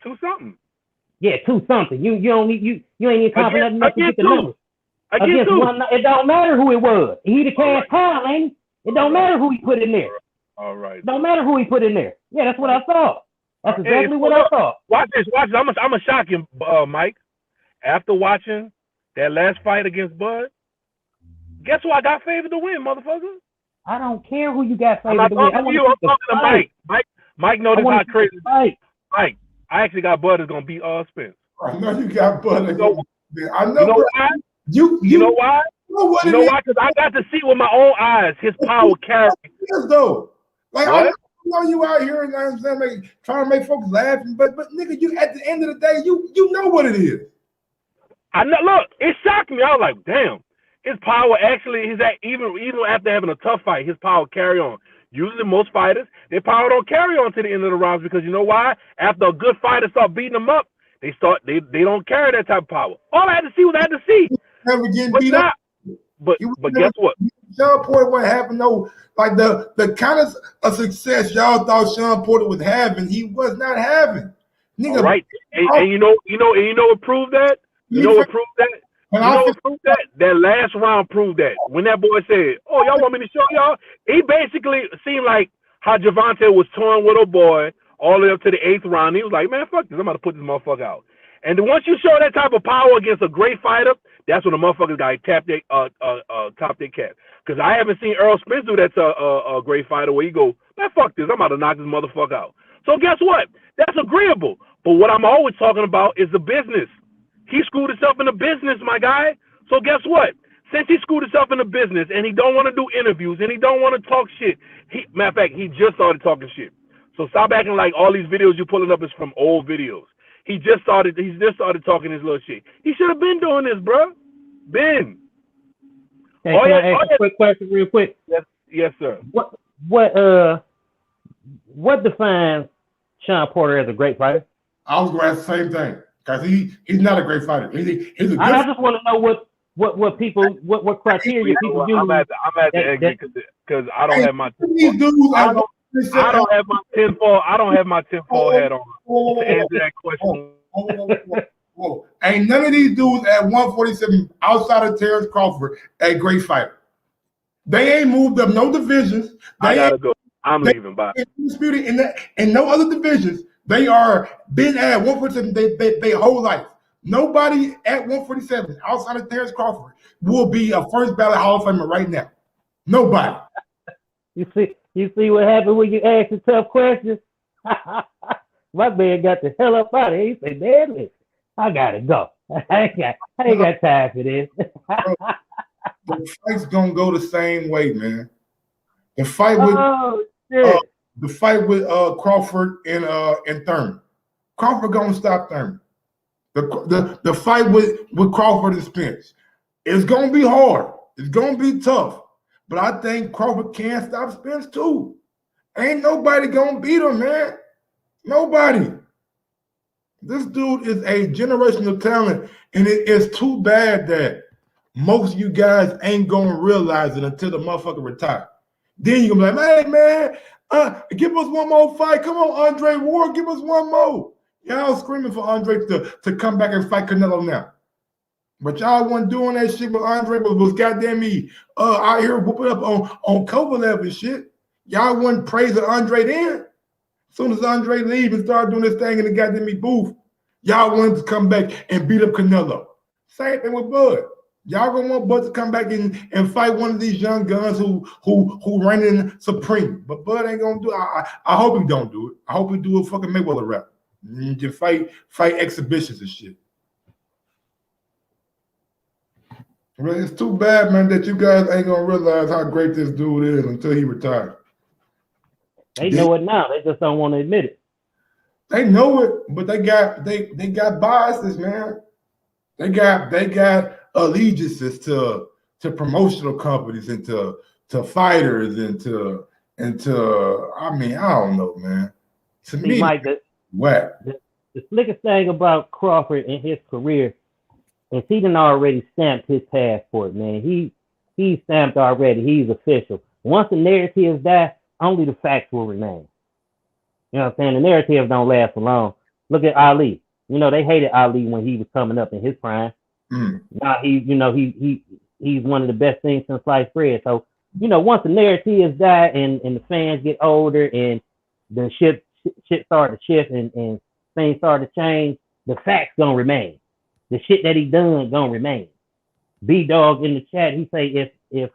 Speaker 9: 2-something.
Speaker 8: Yeah, 2-something. You don't need you ain't even talking nothing to get the numbers.
Speaker 9: Against
Speaker 8: one, it don't matter who it was. He the cash cow, ain't he? It don't matter who he put in there.
Speaker 9: All right.
Speaker 8: It don't matter who he put in there. Yeah, that's what I thought. That's exactly what I thought.
Speaker 9: Watch this. I'm gonna shock you, Mike. After watching that last fight against Bud, guess who I got favored to win, motherfucker?
Speaker 8: I don't care who you got favored to win.
Speaker 9: I'm talking to Mike. Mike noticed how crazy. Mike, I actually got Bud is gonna beat Spence.
Speaker 3: I know you got Bud. I know.
Speaker 9: You know why? You know why? You know why? Because I got to see with my own eyes his power carry.
Speaker 3: Though, like
Speaker 9: what?
Speaker 3: I know you out here, you know what I'm saying, like, trying to make folks laugh, but nigga, you at the end of the day, you know what it is.
Speaker 9: I know. Look, it shocked me. I was like, damn, his power actually is that even after having a tough fight, his power carry on. Usually, most fighters, their power don't carry on to the end of the rounds because you know why? After a good fighter start beating them up, they don't carry that type of power. All I had to see was I had to see.
Speaker 3: Never getting beat up.
Speaker 9: But guess what?
Speaker 3: Sean Porter wasn't having no, like the kind of success y'all thought Sean Porter was having, he was not having. Nigga,
Speaker 9: all right. And you know what proved that? You know what proved that? You know what proved that? That last round proved that. When that boy said, "Oh, y'all want me to show y'all?" He basically seemed like how Javante was toying with a boy all the way up to the 8th round. He was like, "Man, fuck this. I'm about to put this motherfucker out." And then once you show that type of power against a great fighter, that's when the motherfuckers got top their cap. Because I haven't seen Earl Spence do that to a great fighter where you go, "Man, fuck this. I'm about to knock this motherfucker out." So guess what? That's agreeable. But what I'm always talking about is the business. He screwed himself in the business, my guy. So guess what? Since he screwed himself in the business and he don't want to do interviews and he don't want to talk shit, matter of fact, he just started talking shit. So stop acting like all these videos you're pulling up is from old videos. He just started talking his little shit. He should have been doing this, bro. Been.
Speaker 8: Hey, can I ask a quick question real quick?
Speaker 9: Yes, sir.
Speaker 8: What defines Sean Porter as a great fighter?
Speaker 3: I was going to ask the same thing. Because he's not a great fighter. He's a good
Speaker 8: I just want to know what people what criteria people use.
Speaker 9: I'm at the exit because I don't have my I don't have my tinfoil hat on to answer that question.
Speaker 3: Ain't none of these dudes at 147 outside of Terrence Crawford a great fighter. They ain't moved up no divisions.
Speaker 9: I gotta go. I'm leaving. Bye.
Speaker 3: Disputed in no other divisions. They are been at 147 they whole life. Nobody at 147 outside of Terrence Crawford will be a first ballot Hall of Famer right now. Nobody.
Speaker 8: You see what happened when you ask the tough questions? My man got the hell up out of here. He said, "Damn it, I gotta go. I ain't got time for this."
Speaker 3: The fight's gonna go the same way, man. The fight with Crawford and Thurman. Crawford gonna stop Thurman. The fight with Crawford and Spence. It's gonna be hard. It's gonna be tough. But I think Crawford can stop Spence too. Ain't nobody gonna beat him, man. Nobody. This dude is a generational talent, and it is too bad that most of you guys ain't gonna realize it until the motherfucker retire. Then you're gonna be like, "Hey, man, give us one more fight. Come on, Andre Ward, give us one more." Y'all screaming for Andre to come back and fight Canelo now. But y'all wasn't doing that shit with Andre, was goddamn me out here whooping up on Kovalev and shit. Y'all wasn't praising Andre then. As soon as Andre leave and start doing this thing in the goddamn me booth, y'all wanted to come back and beat up Canelo. Same thing with Bud. Y'all gonna want Bud to come back and fight one of these young guns who reigning supreme. But Bud ain't gonna do it. I hope he don't do it. I hope he do a fucking Mayweather rap. Just fight exhibitions and shit. Well, it's too bad, man, that you guys ain't gonna realize how great this dude is until he retires.
Speaker 8: They know it now. They just don't want to admit it.
Speaker 3: They know it, but they got biases, man. They got allegiances to promotional companies and to fighters and to I mean, I don't know, man. To me,
Speaker 8: Mike,
Speaker 3: what?
Speaker 8: The slickest thing about Crawford in his career is he done already stamped his passport, man. He's stamped already. He's official. Once the narratives die, only the facts will remain. You know what I'm saying? The narratives don't last for long. Look at Ali. You know, they hated Ali when he was coming up in his prime. Now he's one of the best things since sliced bread. So, you know, once the narratives die and the fans get older and the shit start to shift and things start to change, the facts gonna remain. The shit that he done gonna remain. B-Dog in the chat, he say if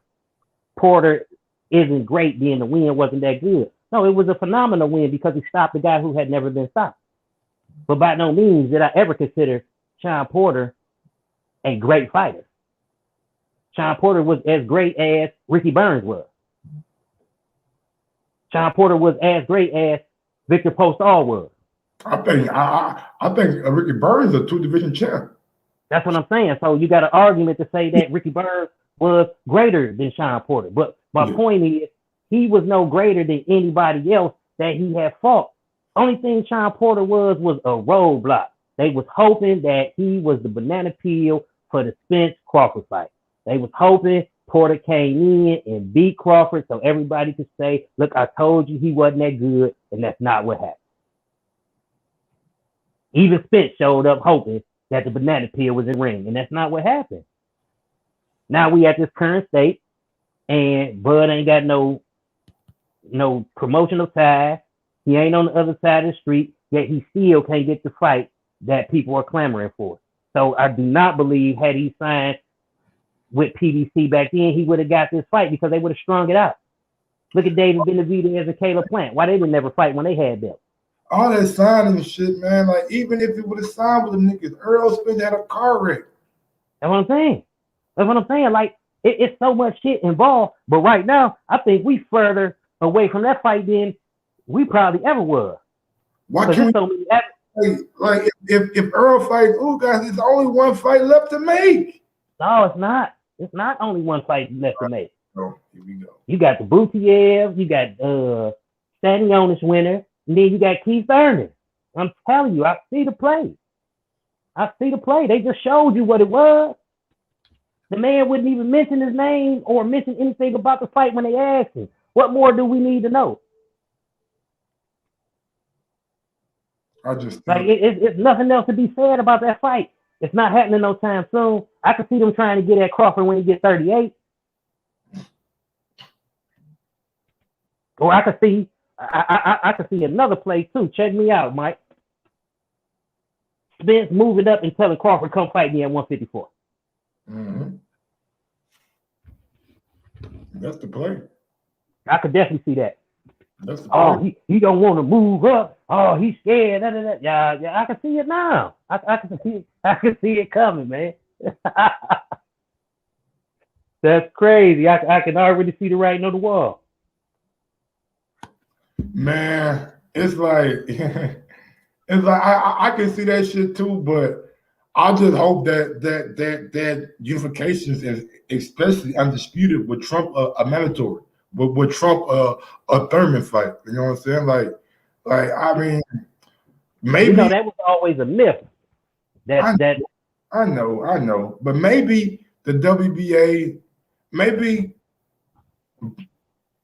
Speaker 8: Porter isn't great, then the win wasn't that good. No, it was a phenomenal win because he stopped the guy who had never been stopped. But by no means did I ever consider Sean Porter a great fighter. Sean Porter was as great as Ricky Burns was. Sean Porter was as great as Victor Postol was.
Speaker 3: I think Ricky Burns is a 2-division champ.
Speaker 8: That's what I'm saying. So you got an argument to say that Ricky Burns was greater than Sean Porter. But my point is, he was no greater than anybody else that he had fought. Only thing Sean Porter was a roadblock. They was hoping that he was the banana peel for the Spence Crawford fight. They was hoping Porter came in and beat Crawford so everybody could say, look, I told you he wasn't that good, and that's not what happened. Even Spence showed up hoping that the banana peel was in ring, and that's not what happened. Now we at this current state, and Bud ain't got no promotional ties. He ain't on the other side of the street, yet he still can't get the fight that people are clamoring for. So I do not believe had he signed with PBC back then, he would have got this fight because they would have strung it out. Look at David Benavidez and Caleb Plant. Why they would never fight when they had belts?
Speaker 3: All that signing and shit, man. Like, even if he would have signed with them niggas, Earl Spence had a car wreck.
Speaker 8: That's what I'm saying. Like, it's so much shit involved. But right now, I think we further away from that fight than we probably ever were.
Speaker 3: Why can't like if Earl fights, guys, there's only one fight left to make.
Speaker 8: No, it's not. It's not only one fight left to make.
Speaker 3: Oh, here we go. You
Speaker 8: got the Butiev, you got Stanionis winner, and then you got Keith Thurman. I'm telling you, I see the play. They just showed you what it was. The man wouldn't even mention his name or mention anything about the fight when they asked him. What more do we need to know?
Speaker 3: I just
Speaker 8: like it's nothing else to be said about that fight. It's not happening no time soon. I can see them trying to get at Crawford when he gets 38. Or I could see another play too. Check me out, Mike. Spence moving up and telling Crawford, come fight me at 154.
Speaker 3: Mm-hmm. That's the play.
Speaker 8: I could definitely see that.
Speaker 3: That's the play.
Speaker 8: He don't want to move up. Oh, he's scared. Yeah, I can see it now. I can see it coming, man. That's crazy. I can already see the writing on the wall.
Speaker 3: Man, it's like I can see that shit too, but I just hope that unification is especially undisputed with Trump a mandatory, with Trump a Thurman fight. You know what I'm saying? Like I mean, maybe
Speaker 8: that was always a myth.
Speaker 3: I know, but maybe the WBA, maybe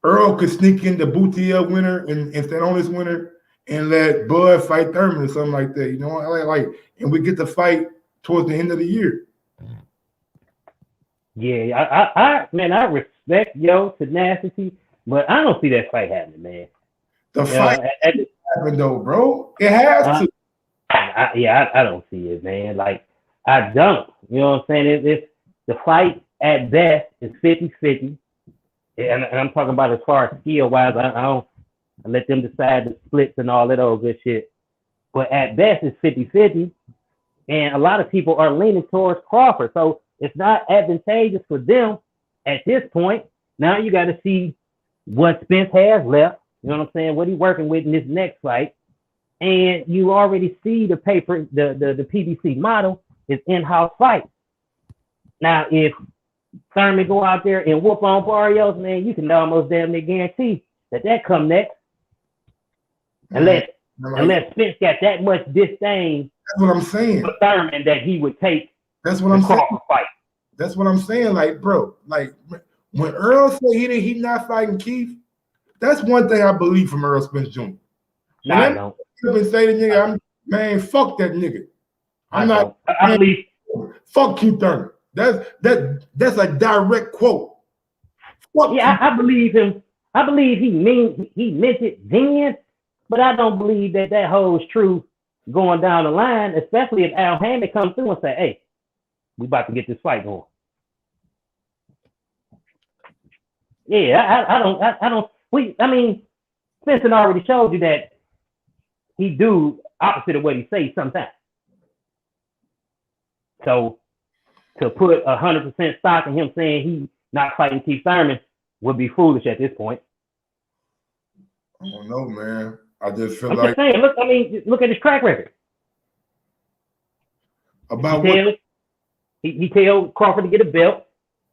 Speaker 3: Earl could sneak in the Butiev winner and stand on this winner and let Bud fight Thurman or something like that. You know, like, and we get the fight towards the end of the year.
Speaker 8: Yeah, I respect your tenacity, but I don't see that fight happening, man.
Speaker 3: The fight happened though, bro. It has to. I
Speaker 8: don't see it, man. Like, I don't. You know what I'm saying? The fight at best is 50-50. And I'm talking about as far as skill-wise. I let them decide the splits and all that old good shit. But at best, it's 50-50. And a lot of people are leaning towards Crawford. So it's not advantageous for them at this point. Now you got to see what Spence has left. You know what I'm saying? What he's working with in this next fight. And you already see the paper, the PBC model is in-house fight. Now, if Thurman go out there and whoop on Barrios, man, you can almost damn near guarantee that come next. Unless Spence got that much disdain.
Speaker 3: That's what I'm saying.
Speaker 8: For Thurman that he would take.
Speaker 3: That's what I'm saying.
Speaker 8: Fight.
Speaker 3: That's what I'm saying. Like, bro, like when Earl said he not fighting Keith, that's one thing I believe from Earl Spence Jr.
Speaker 8: No, I don't.
Speaker 3: Say the nigga, man, fuck that nigga.
Speaker 8: I believe.
Speaker 3: Fuck Keith Thurman. That's a direct quote. Fuck
Speaker 8: I believe him. I believe he meant it then, but I don't believe that holds true going down the line, especially if Al Hammond comes through and say, "Hey, we about to get this fight going." Yeah, I don't. I mean, Spencer already showed you that he do opposite of what he says sometimes. So to put 100% stock in him saying he's not fighting Keith Thurman would be foolish at this point.
Speaker 3: I don't know, man. I just feel
Speaker 8: I'm
Speaker 3: like
Speaker 8: just saying. Look at his track record.
Speaker 3: About
Speaker 8: he tell Crawford to get a belt,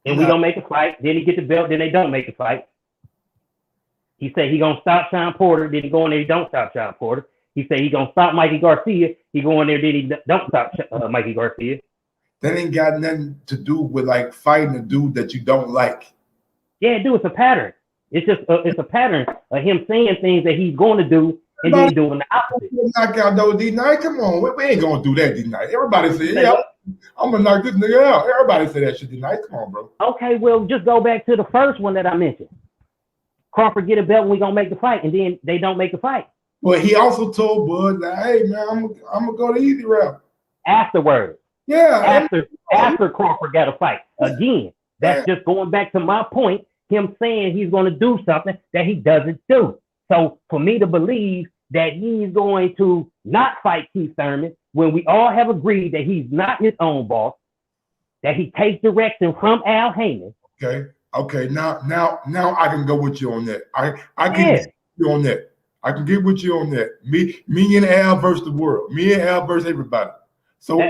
Speaker 8: and we don't make a fight. Then he get the belt, then they don't make a fight. He said he gonna stop Sean Porter, then he go in there, he don't stop Sean Porter. He said he gonna stop Mikey Garcia, he go in there, then he don't stop Mikey Garcia.
Speaker 3: That ain't got nothing to do with like fighting a dude that you don't like.
Speaker 8: Yeah, dude, it's a pattern. It's just it's a pattern of him saying things that he's going to do and then doing the opposite.
Speaker 3: Knock out those D-Night. Come on, we ain't gonna do that D-Night. Everybody say, yeah, I'm gonna knock this nigga out. Everybody say that shit D-Night. Come on, bro.
Speaker 8: Okay, well, just go back to the first one that I mentioned. Crawford get a belt and we gonna make the fight, and then they don't make the fight.
Speaker 3: Well, he also told Bud that, hey man, I'm gonna go the easy route.
Speaker 8: Afterwards.
Speaker 3: Yeah.
Speaker 8: After Crawford got a fight. Again, that's just going back to my point, him saying he's gonna do something that he doesn't do. So for me to believe that he's going to not fight Keith Thurman when we all have agreed that he's not his own boss, that he takes direction from Al Hammond.
Speaker 3: Okay. Now I can go with you on that. I can get you on that. I can get with you on that. Me and Al versus the world. Me and Al versus everybody. So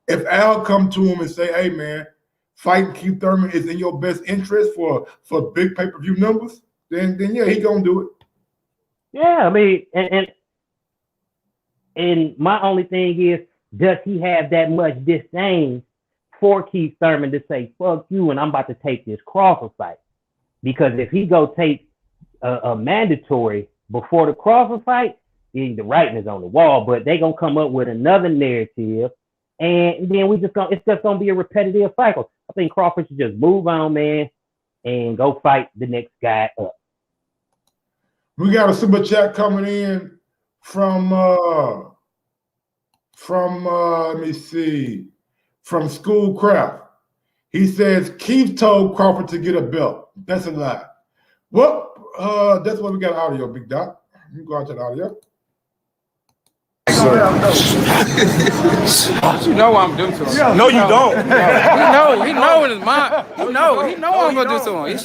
Speaker 3: if Al come to him and say, hey man, fighting Keith Thurman is in your best interest for big pay-per-view numbers, then yeah, he gonna do it.
Speaker 8: Yeah, I mean, and my only thing is, does he have that much disdain for Keith Thurman to say, fuck you, and I'm about to take this Crawford fight? Because if he go take a mandatory before the Crawford fight, the writing is on the wall, but they gonna come up with another narrative, and then it's just gonna be a repetitive cycle. I think Crawford should just move on, man, and go fight the next guy up.
Speaker 3: We got a super chat coming in from let me see, from Schoolcraft. He says Keith told Crawford to get a belt. That's a lie. Well, that's why we got audio, Big Doc. You can go out to the audio.
Speaker 10: You know what I'm doing to him.
Speaker 9: No, you don't.
Speaker 10: He know in his mind. He know I'm gonna do to him.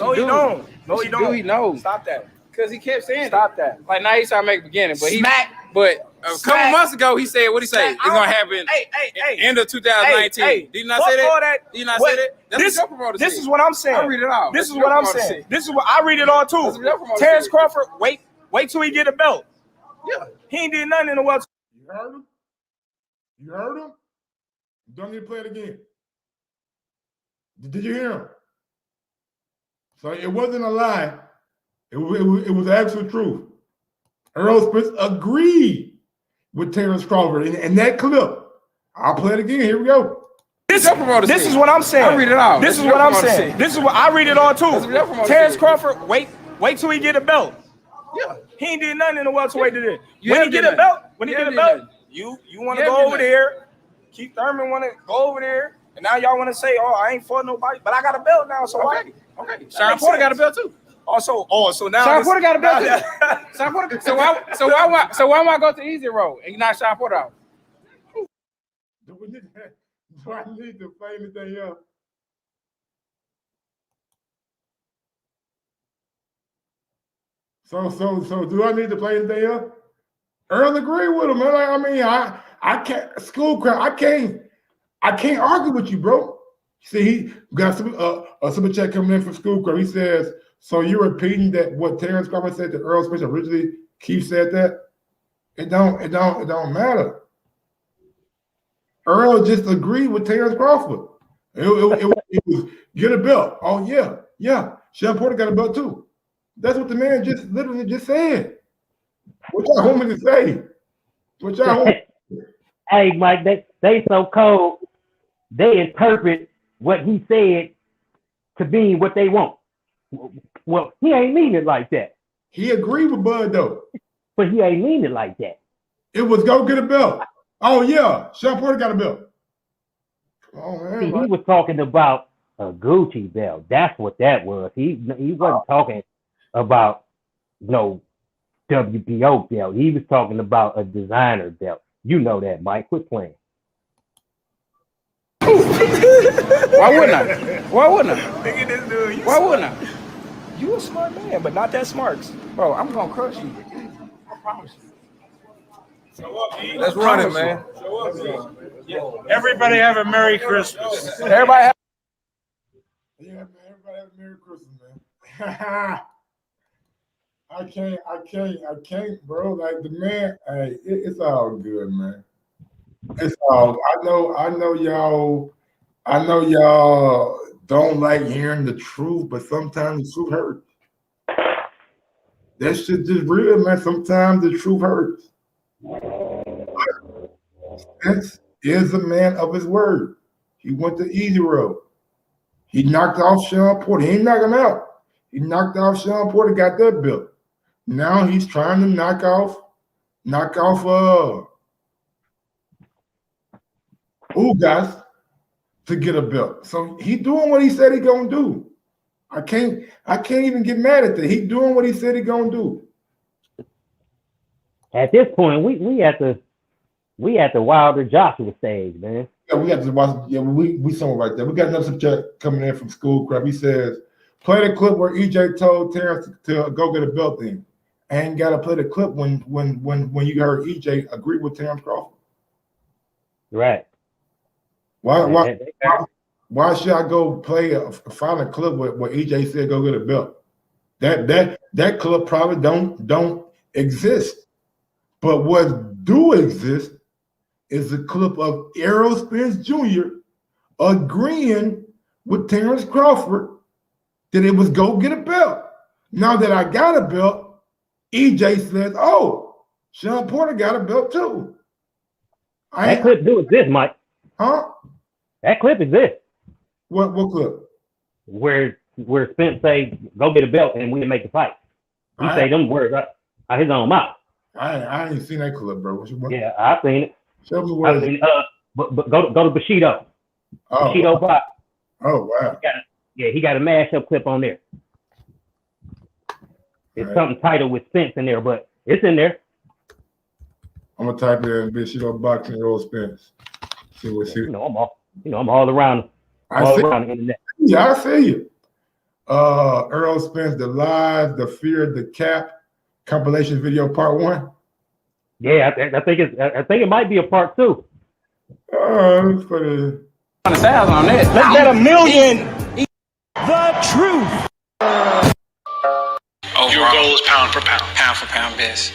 Speaker 10: He knows.
Speaker 9: Stop that.
Speaker 10: Because he kept saying
Speaker 9: Stop that.
Speaker 10: Like now he's trying to make the beginning, but a
Speaker 9: Smack.
Speaker 10: couple months ago he said what he say? It's gonna happen end of 2019. Did you not say that? Did you not say that? That's what your promoter said.
Speaker 9: This is what I'm saying.
Speaker 10: I read it all.
Speaker 9: This is what I'm saying. This is what I read it all too. Terrence Crawford, wait till he get a belt.
Speaker 10: Yeah.
Speaker 9: He ain't did nothing in the world.
Speaker 3: You heard him? You heard him? Don't need to play it again. Did you hear him? So it wasn't a lie. It was the actual truth. Earl Spence agreed with Terrence Crawford. And that clip, I'll play it again. Here we go.
Speaker 9: This is what I'm saying.
Speaker 10: I read it all.
Speaker 9: This is what I'm saying. This is what I read it all too. Terrence Crawford, wait till he get a belt.
Speaker 10: Yeah.
Speaker 9: He ain't did nothing in the welterweight today. When he get a belt, you want to go over there. Keith Thurman want to go over there.
Speaker 10: And now y'all want to say, "Oh, I ain't fought nobody," but I got a belt now, so
Speaker 11: Okay. Sean Porter got a belt too.
Speaker 10: Also, so now
Speaker 11: Sean Porter got a belt too. Sean Porter. So why am I go to easy road and you not Sean Porter out?
Speaker 3: Do I need to play anything else? So do I need to play anything else? Earl agree with him, man. Like, I mean, I can't school crap. I can't argue with you, bro. See, he got a super chat coming in from school crap. He says, so you're repeating that what Terrence Crawford said to Earl Spence originally? Keith said that. It don't matter. Earl just agreed with Terrence Crawford. It was get a belt. Oh yeah. Sean Porter got a belt too. That's what the man just literally just said. What y'all want me to say? What y'all want?
Speaker 8: Hey, Mike, they so cold. They interpret what he said to be what they want. Well, he ain't mean it like that.
Speaker 3: He agreed with Bud though.
Speaker 8: But he ain't mean it like that.
Speaker 3: It was go get a belt. Oh yeah, Sean Porter got a belt. Come on, man.
Speaker 8: See, he was talking about a Gucci belt. That's what that was. He wasn't talking about no WBO belt. He was talking about a designer belt. You know that, Mike. Quit playing.
Speaker 11: Why wouldn't I? Why wouldn't I?
Speaker 10: You a smart man, but not that smart,
Speaker 11: Bro, I'm gonna crush you. I promise you.
Speaker 10: Let's run it, man.
Speaker 9: Everybody have a Merry Christmas.
Speaker 10: Everybody have.
Speaker 3: Yeah, man. Everybody have a Merry Christmas, man. I can't, bro. Like the man, hey, it's all good, man. It's all. I know y'all don't like hearing the truth, but sometimes the truth hurts. That shit just real, man. Sometimes the truth hurts. Spence is a man of his word. He went the easy road. He knocked off Sean Porter. He didn't knock him out. He knocked off Sean Porter, got that belt. Now he's trying to knock off Ugas to get a belt. So he doing what he said he gonna do. I can't even get mad at that. He doing what he said he gonna do.
Speaker 8: At this point, we at the Wilder Joshua stage, man.
Speaker 3: Yeah, we got to watch. Yeah, we somewhere right there. We got another subject coming in from School Crap. He says, play the clip where EJ told Terrence to go get a belt then. I ain't gotta play the clip when you heard EJ agree with Terrence Crawford.
Speaker 8: Right.
Speaker 3: Why should I go find a clip where EJ said go get a belt? That clip probably don't exist. But what do exist is a clip of Errol Spence Jr. agreeing with Terrence Crawford that it was go get a belt. Now that I got a belt, EJ says, oh, Sean Porter got a belt too.
Speaker 8: That clip do exist, Mike.
Speaker 3: Huh?
Speaker 8: That clip exists.
Speaker 3: What clip?
Speaker 8: Where Spence say, go get a belt and we make the fight. He say them words out his own mouth.
Speaker 3: I ain't seen that clip, bro.
Speaker 8: Yeah, I've seen it.
Speaker 3: Show me where
Speaker 8: but go to Bushido.
Speaker 3: Oh,
Speaker 8: Bushido box.
Speaker 3: Oh wow.
Speaker 8: He got a mashup clip on there. It's something titled with Spence in there, but it's in there.
Speaker 3: I'm gonna type in Bushido boxing Errol Spence. See what see.
Speaker 8: I'm all around the internet.
Speaker 3: Yeah, I see you. Errol Spence, the live, the fear, the cap compilation video part 1.
Speaker 8: Yeah, I think it might be a part 2.
Speaker 3: Let's put it.
Speaker 11: Let's bet $1 million. The truth.
Speaker 12: Overall. Your goal is pound for pound best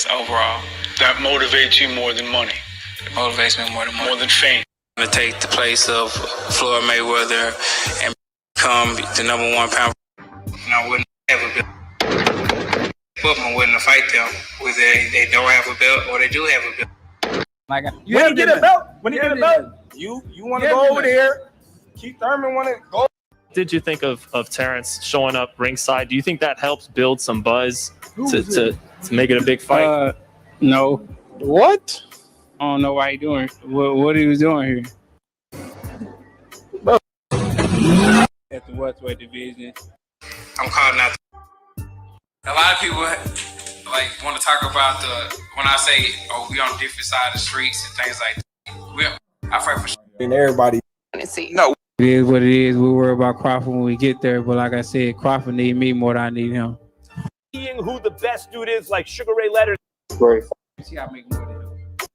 Speaker 12: overall. That motivates you more than money. It motivates me more than fame. I'm gonna take the place of Floyd Mayweather and become the #1 pound. I wouldn't have a belt. Footman wouldn't fight them whether they don't have a belt or they do have a belt.
Speaker 10: When he get a belt, you want to go over there. Keith Thurman want to go.
Speaker 13: Did you think of Terrence showing up ringside? Do you think that helps build some buzz to make it a big fight?
Speaker 5: No. What? I don't know why he doing what he was doing here. the welterweight division.
Speaker 12: I'm calling out. A lot of people like want to talk about when I say, oh, we on different side of the streets and things like that. I fight for.
Speaker 14: And everybody.
Speaker 12: No.
Speaker 5: It is what it is. We worry about Crawford when we get there, but like I said, Crawford need me more than I need him.
Speaker 10: Seeing who the best dude is, like Sugar Ray Leonard.
Speaker 5: Great.
Speaker 12: See, I make more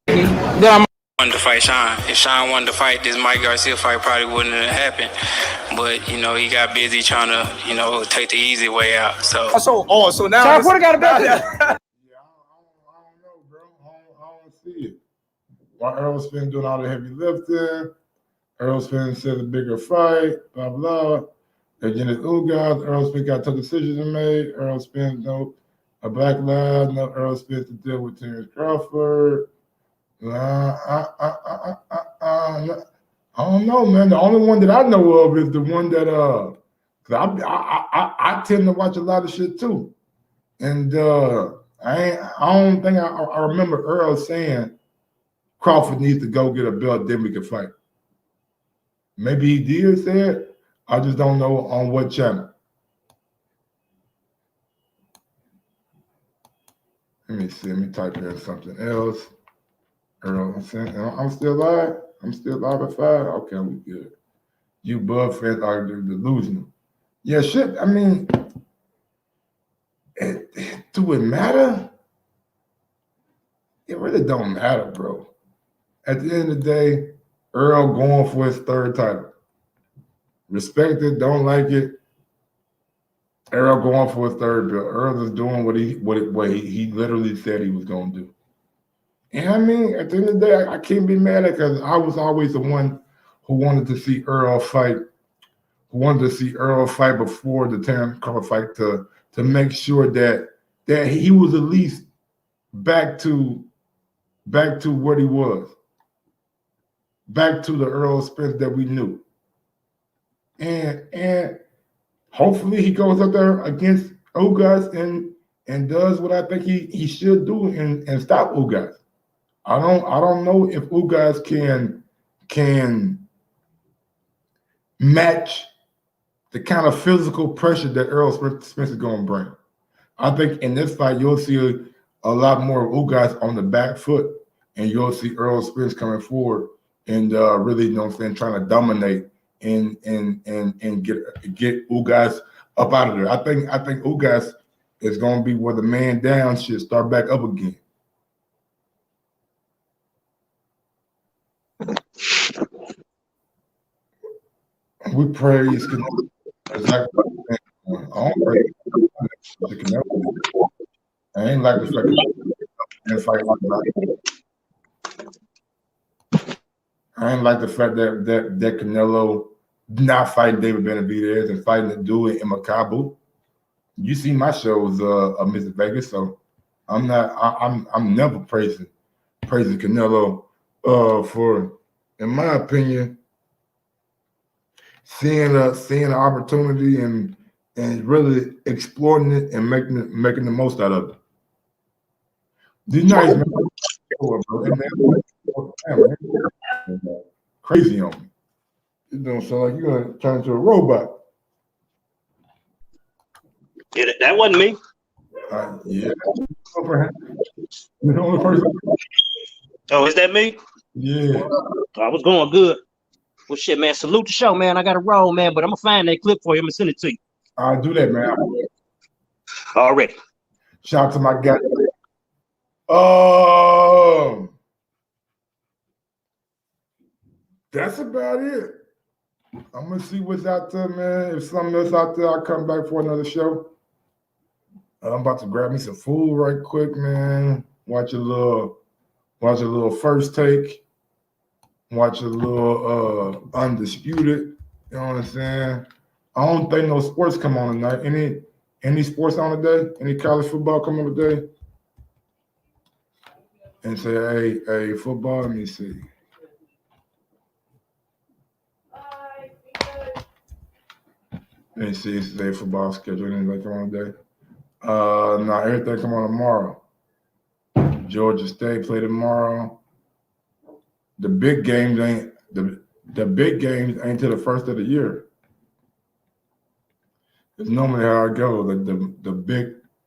Speaker 12: than him. Wanted to fight Sean. If Sean wanted to fight this Mike Garcia fight, probably wouldn't have happened. But you know, he got busy trying to, take the easy way out. So
Speaker 14: now
Speaker 11: Sean Porter got a belt.
Speaker 3: Yeah, I don't know, bro. I don't see it. While Earl Spence doing all the heavy lifting, Earl Spence said a bigger fight, blah, blah. Again, it's Ugas. Earl Spence got tough decisions to make. Earl Spence, no, a black lad, no Earl Spence to deal with Terrence Crawford. I don't know, man. The only one that I know of is the one that cause I tend to watch a lot of shit too, and I don't think I remember Earl saying Crawford needs to go get a belt, then we can fight. Maybe he did say it. I just don't know on what channel. Let me see. Let me type in something else. Earl, I'm still live. I'm still live at 5. Okay, we good. You Bud fans are delusional. Yeah, shit. I mean, do it matter? It really don't matter, bro. At the end of the day, Earl going for his 3rd title. Respect it, don't like it. Earl going for his 3rd belt. Earl is doing what he literally said he was going to do. And I mean, at the end of the day, I can't be mad at it because I was always the one who wanted to see Earl fight. Who wanted to see Earl fight before the Terrence Crawford fight to make sure that he was at least back to what he was. Back to the Earl Spence that we knew. And hopefully he goes up there against Ugas and does what I think he should do and stop Ugas. I don't know if Ugas can match the kind of physical pressure that Earl Spence is going to bring. I think in this fight you'll see a lot more of Ugas on the back foot, and you'll see Earl Spence coming forward and really, trying to dominate and get Ugas up out of there. I think Ugas is going to be where the man down should start back up again. We praise Canelo. I don't praise Canelo. I ain't like the fact that fight like that. I ain't like the fact that Canelo not fighting David Benavidez and fighting the dude in Macabo. You see my shows, Mr. Vegas, so I'm never praising Canelo for, in my opinion, seeing an opportunity and really exploring it and making the most out of it. These nights, crazy on me. It don't sound like you're gonna turn into a robot.
Speaker 15: Yeah, that wasn't me.
Speaker 3: Yeah. You're the only person.
Speaker 15: Oh, is that me?
Speaker 3: Yeah.
Speaker 15: I was going good. Well, shit, man. Salute the show, man. I got to roll, man. But I'm gonna find that clip for you. I'm gonna send it to you.
Speaker 3: I'll do that, man.
Speaker 15: Already.
Speaker 3: Shout out to my guy. That's about it. I'm gonna see what's out there, man. If something else out there, I'll come back for another show. I'm about to grab me some food right quick, man. Watch a little First Take. Watch a little Undisputed. You know what I'm saying? I don't think no sports come on tonight. Any sports on today? Any college football come on today? And say, hey, football, let me see. Let me see if today football schedule. Anything come on today? No, everything come on tomorrow. Georgia State play tomorrow. The big games ain't the big games ain't till the first of the year. It's normally how it goes. Like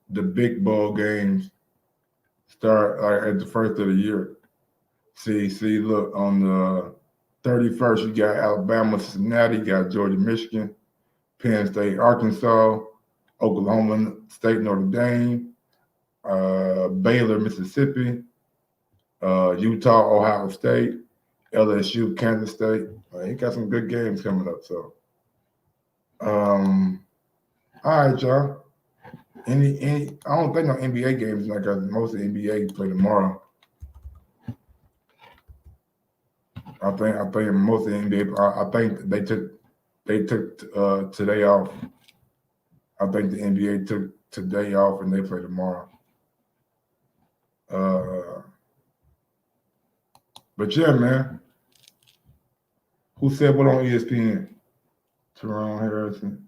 Speaker 3: the big bowl games start at the first of the year. See, look, on the 31st, you got Alabama, Cincinnati, you got Georgia, Michigan, Penn State, Arkansas, Oklahoma State, Notre Dame, Baylor, Mississippi, Utah, Ohio State, LSU, Kansas State. He got some good games coming up. So, all right, y'all. Any? I don't think no NBA games like most of the NBA play tomorrow. I think most of the NBA. I think they took today off. I think the NBA took today off and they play tomorrow. But yeah, man. Who said what on ESPN? Teron Harrison.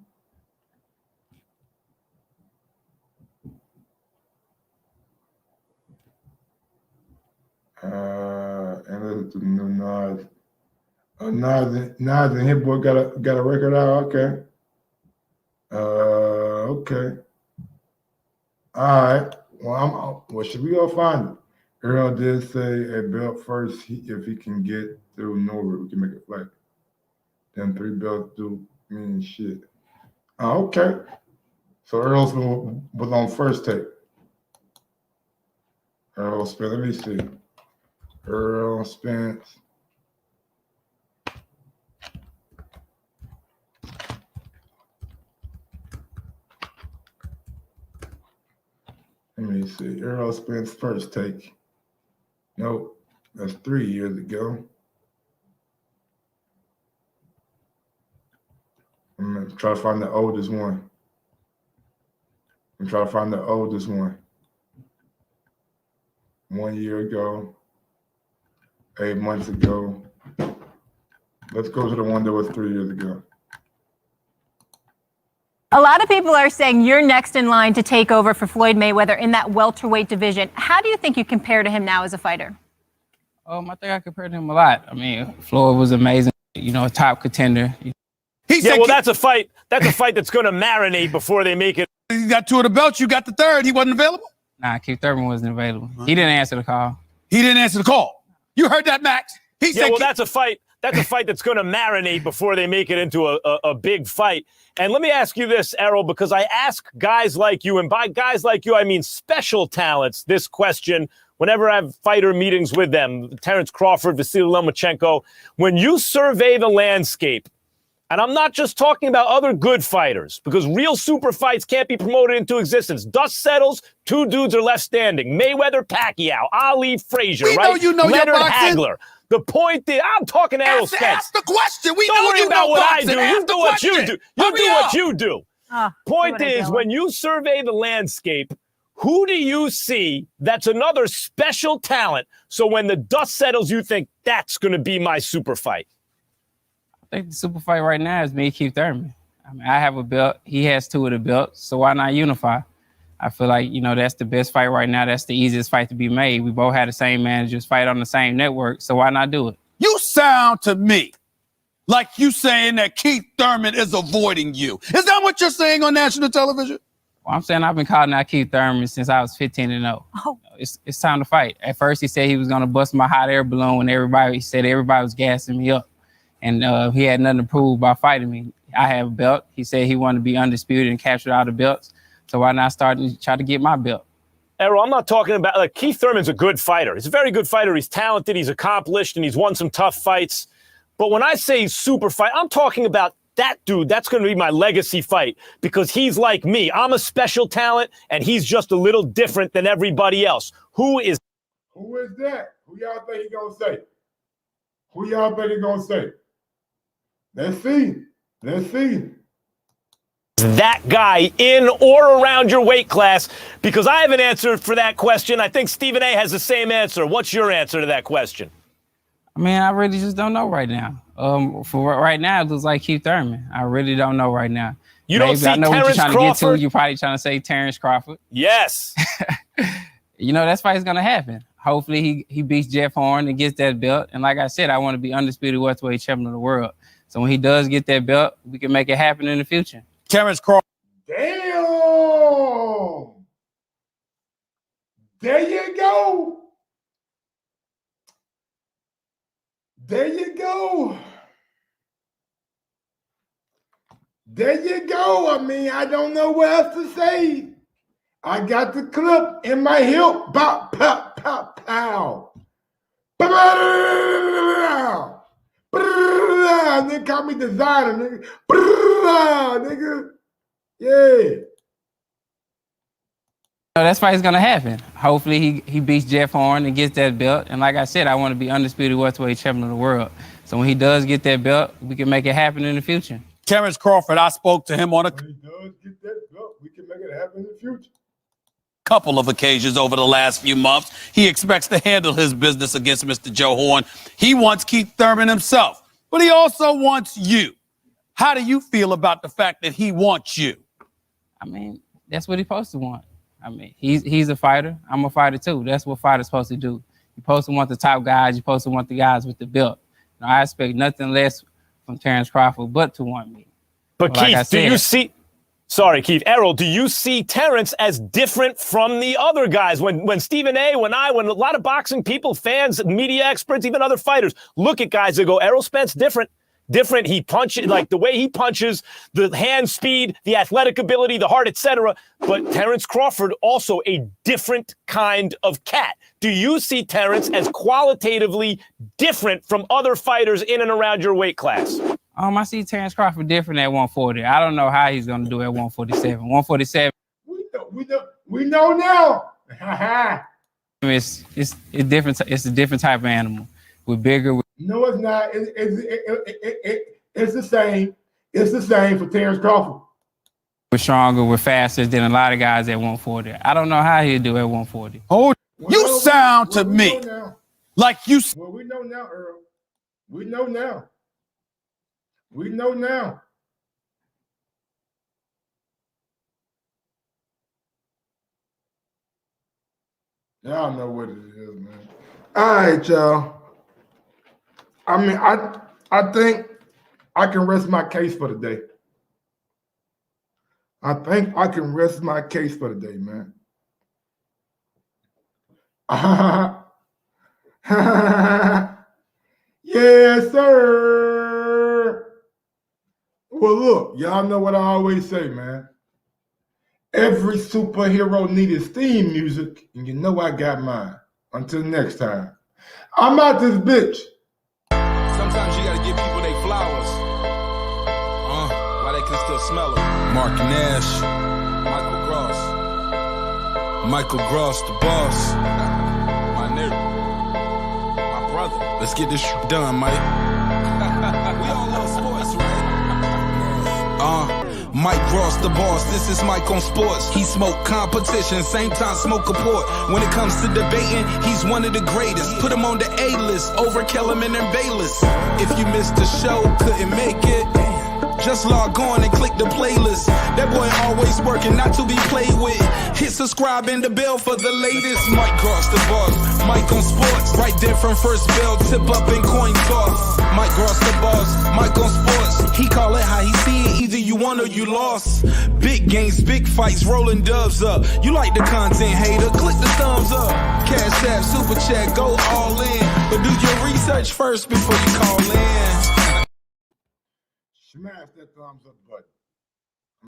Speaker 3: And listen to the new Nas. Nas and Hit Boy got a record out. Okay. Okay. All right. Well, should we go find it? Earl did say a belt first. If he can get through Norwood, we can make it flat. Then 3 belts do mean shit. Okay. So Earl was on first take. Earl Spence. Let me see. Earl Spence. Let me see. Earl Spence first take. Nope. That's 3 years ago. I'm going to try to find the oldest one. 1 year ago. 8 months ago. Let's go to the one that was 3 years ago.
Speaker 14: A lot of people are saying you're next in line to take over for Floyd Mayweather in that welterweight division. How do you think you compare to him now as a fighter?
Speaker 11: I think I compared to him a lot. I mean, Floyd was amazing, a top contender.
Speaker 16: That's a fight. That's a fight that's going to marinate before they make it.
Speaker 10: You got 2 of the belts. You got the 3rd. He wasn't available?
Speaker 11: Nah, Keith Thurman wasn't available. He didn't answer the call.
Speaker 10: He didn't answer the call. You heard that, Max? He said,
Speaker 16: that's a fight. That's a fight that's going to marinate before they make it into a big fight. And let me ask you this, Errol, because I ask guys like you, and by guys like you, I mean special talents, this question whenever I have fighter meetings with them, Terrence Crawford, Vasily Lomachenko, when you survey the landscape, and I'm not just talking about other good fighters, because real super fights can't be promoted into existence. Dust settles, 2 dudes are left standing. Mayweather, Pacquiao, Ali, Frazier,
Speaker 10: we
Speaker 16: right?
Speaker 10: know you know
Speaker 16: Leonard
Speaker 10: your boxing.
Speaker 16: Hagler. The point is, I'm talking to Errol Spence.
Speaker 10: Ask the question. We
Speaker 16: Don't
Speaker 10: know
Speaker 16: worry
Speaker 10: you
Speaker 16: about
Speaker 10: know
Speaker 16: what
Speaker 10: boxing.
Speaker 16: I do. You do what you do. You do what you do. Point is, when you survey the landscape, who do you see that's another special talent? So when the dust settles, you think that's going to be my super fight.
Speaker 11: I think the super fight right now is me and Keith Thurman. I mean, I have a belt. He has 2 of the belts. So why not unify? I feel like, that's the best fight right now. That's the easiest fight to be made. We both had the same managers, fight on the same network. So why not do it?
Speaker 10: You sound to me like you saying that Keith Thurman is avoiding you. Is that what you're saying on national television?
Speaker 11: Well, I'm saying I've been calling out Keith Thurman since I was 15-0.
Speaker 14: Oh.
Speaker 11: It's time to fight. At first, he said he was going to bust my hot air balloon when everybody was gassing me up. And he had nothing to prove by fighting me. I have a belt. He said he wanted to be undisputed and capture all the belts. So why not start and try to get my belt?
Speaker 16: Errol, I'm not talking about, Keith Thurman's a good fighter. He's a very good fighter. He's talented, he's accomplished, and he's won some tough fights. But when I say super fight, I'm talking about that dude. That's going to be my legacy fight because he's like me. I'm a special talent, and he's just a little different than everybody else. Who is
Speaker 3: that? Who y'all think he going to say? Who y'all think he going to say? Let's see.
Speaker 16: That guy in or around your weight class? Because I have an answer for that question. I think Stephen A. has the same answer. What's your answer to that question?
Speaker 11: I mean, I really just don't know right now. For right now, it looks like Keith Thurman. I really don't know right now.
Speaker 16: You don't see
Speaker 11: I know
Speaker 16: Terrence
Speaker 11: what you're trying
Speaker 16: Crawford?
Speaker 11: to get to. You're probably trying to say Terrence Crawford.
Speaker 16: Yes.
Speaker 11: That fight's going to happen. Hopefully he beats Jeff Horn and gets that belt. And like I said, I want to be undisputed welterweight champion of the world. So when he does get that belt, we can make it happen in the future.
Speaker 10: Terrence Crawford.
Speaker 3: Damn. There you go. There you go. There you go. I mean, I don't know what else to say. I got the clip in my hip. Pop, pop, pop, pow. Pow. They call me designer, nigga. Nigga. Yeah.
Speaker 11: So that's why it's gonna happen. Hopefully he beats Jeff Horn and gets that belt. And like I said, I want to be undisputed welterweight champion of the world. So when he does get that belt, we can make it happen in the future.
Speaker 17: Terrence Crawford, I spoke to him on a
Speaker 3: When he does get that belt, we can make it happen in the future.
Speaker 17: couple of occasions over the last few months. He expects to handle his business against Mr. Joe Horn. He wants Keith Thurman himself, but he also wants you. How do you feel about the fact that he wants you?
Speaker 11: I mean, that's what he's supposed to want. I mean, he's a fighter. I'm a fighter too. That's what fighters supposed to do. You're supposed to want the top guys. You're supposed to want the guys with the belt. Now, I expect nothing less from Terrence Crawford but to want me.
Speaker 16: But
Speaker 11: like
Speaker 16: Keith, do you see? Sorry, Keith. Errol, do you see Terrence as different from the other guys? When Stephen A., when a lot of boxing people, fans, media experts, even other fighters look at guys that go, Errol Spence different. Different. He punches, like the way he punches, the hand speed, the athletic ability, the heart, etc. But Terrence Crawford also a different kind of cat. Do you see Terrence as qualitatively different from other fighters in and around your weight class?
Speaker 11: I see Terrence Crawford different at 140. I don't know how he's going to do at 147. 147.
Speaker 3: We know now.
Speaker 11: it's different. It's a different type of animal. We're bigger.
Speaker 3: No, it's not. It's the same. It's the same for Terrence Crawford.
Speaker 11: We're stronger. We're faster than a lot of guys at 140. I don't know how he'll do at 140.
Speaker 17: Oh, you sound to me like you.
Speaker 3: Well, we know now, Earl. We know now. We know now. Y'all know what it is, man. All right, y'all. I mean, I think I can rest my case for the day. I think I can rest my case for the day, man. Yes, sir. Well, look, y'all know what I always say, man. Every superhero needed theme music, and you know I got mine. Until next time. I'm out this bitch.
Speaker 2: Sometimes you gotta give people their flowers. While they can still smell them. Mark Nash. Michael Gross, the boss. My nigga. My brother. Let's get this shit done, Mike. We all love sports, right? Mike Gross, the boss. This is Mike on Sports. He smoke competition, same time smoke a port. When it comes to debating, he's one of the greatest. Put him on the A-list over Kellerman and Bayless. If you missed the show, couldn't make it, just log on and click the playlist. That boy always working, not to be played with. Hit subscribe and the bell for the latest. Mike Gross, the boss. Mike on Sports. Right there from first bell, tip up and coin toss. Mike Gross, the boss. Mike on Sports. He call it how he see it. Either you won or you lost. Big games, big fights, rolling dubs up. You like the content, hater? Click the thumbs up. Cashapp, super chat, go all in. But do your research first before you call in.
Speaker 3: Smash that thumbs up button.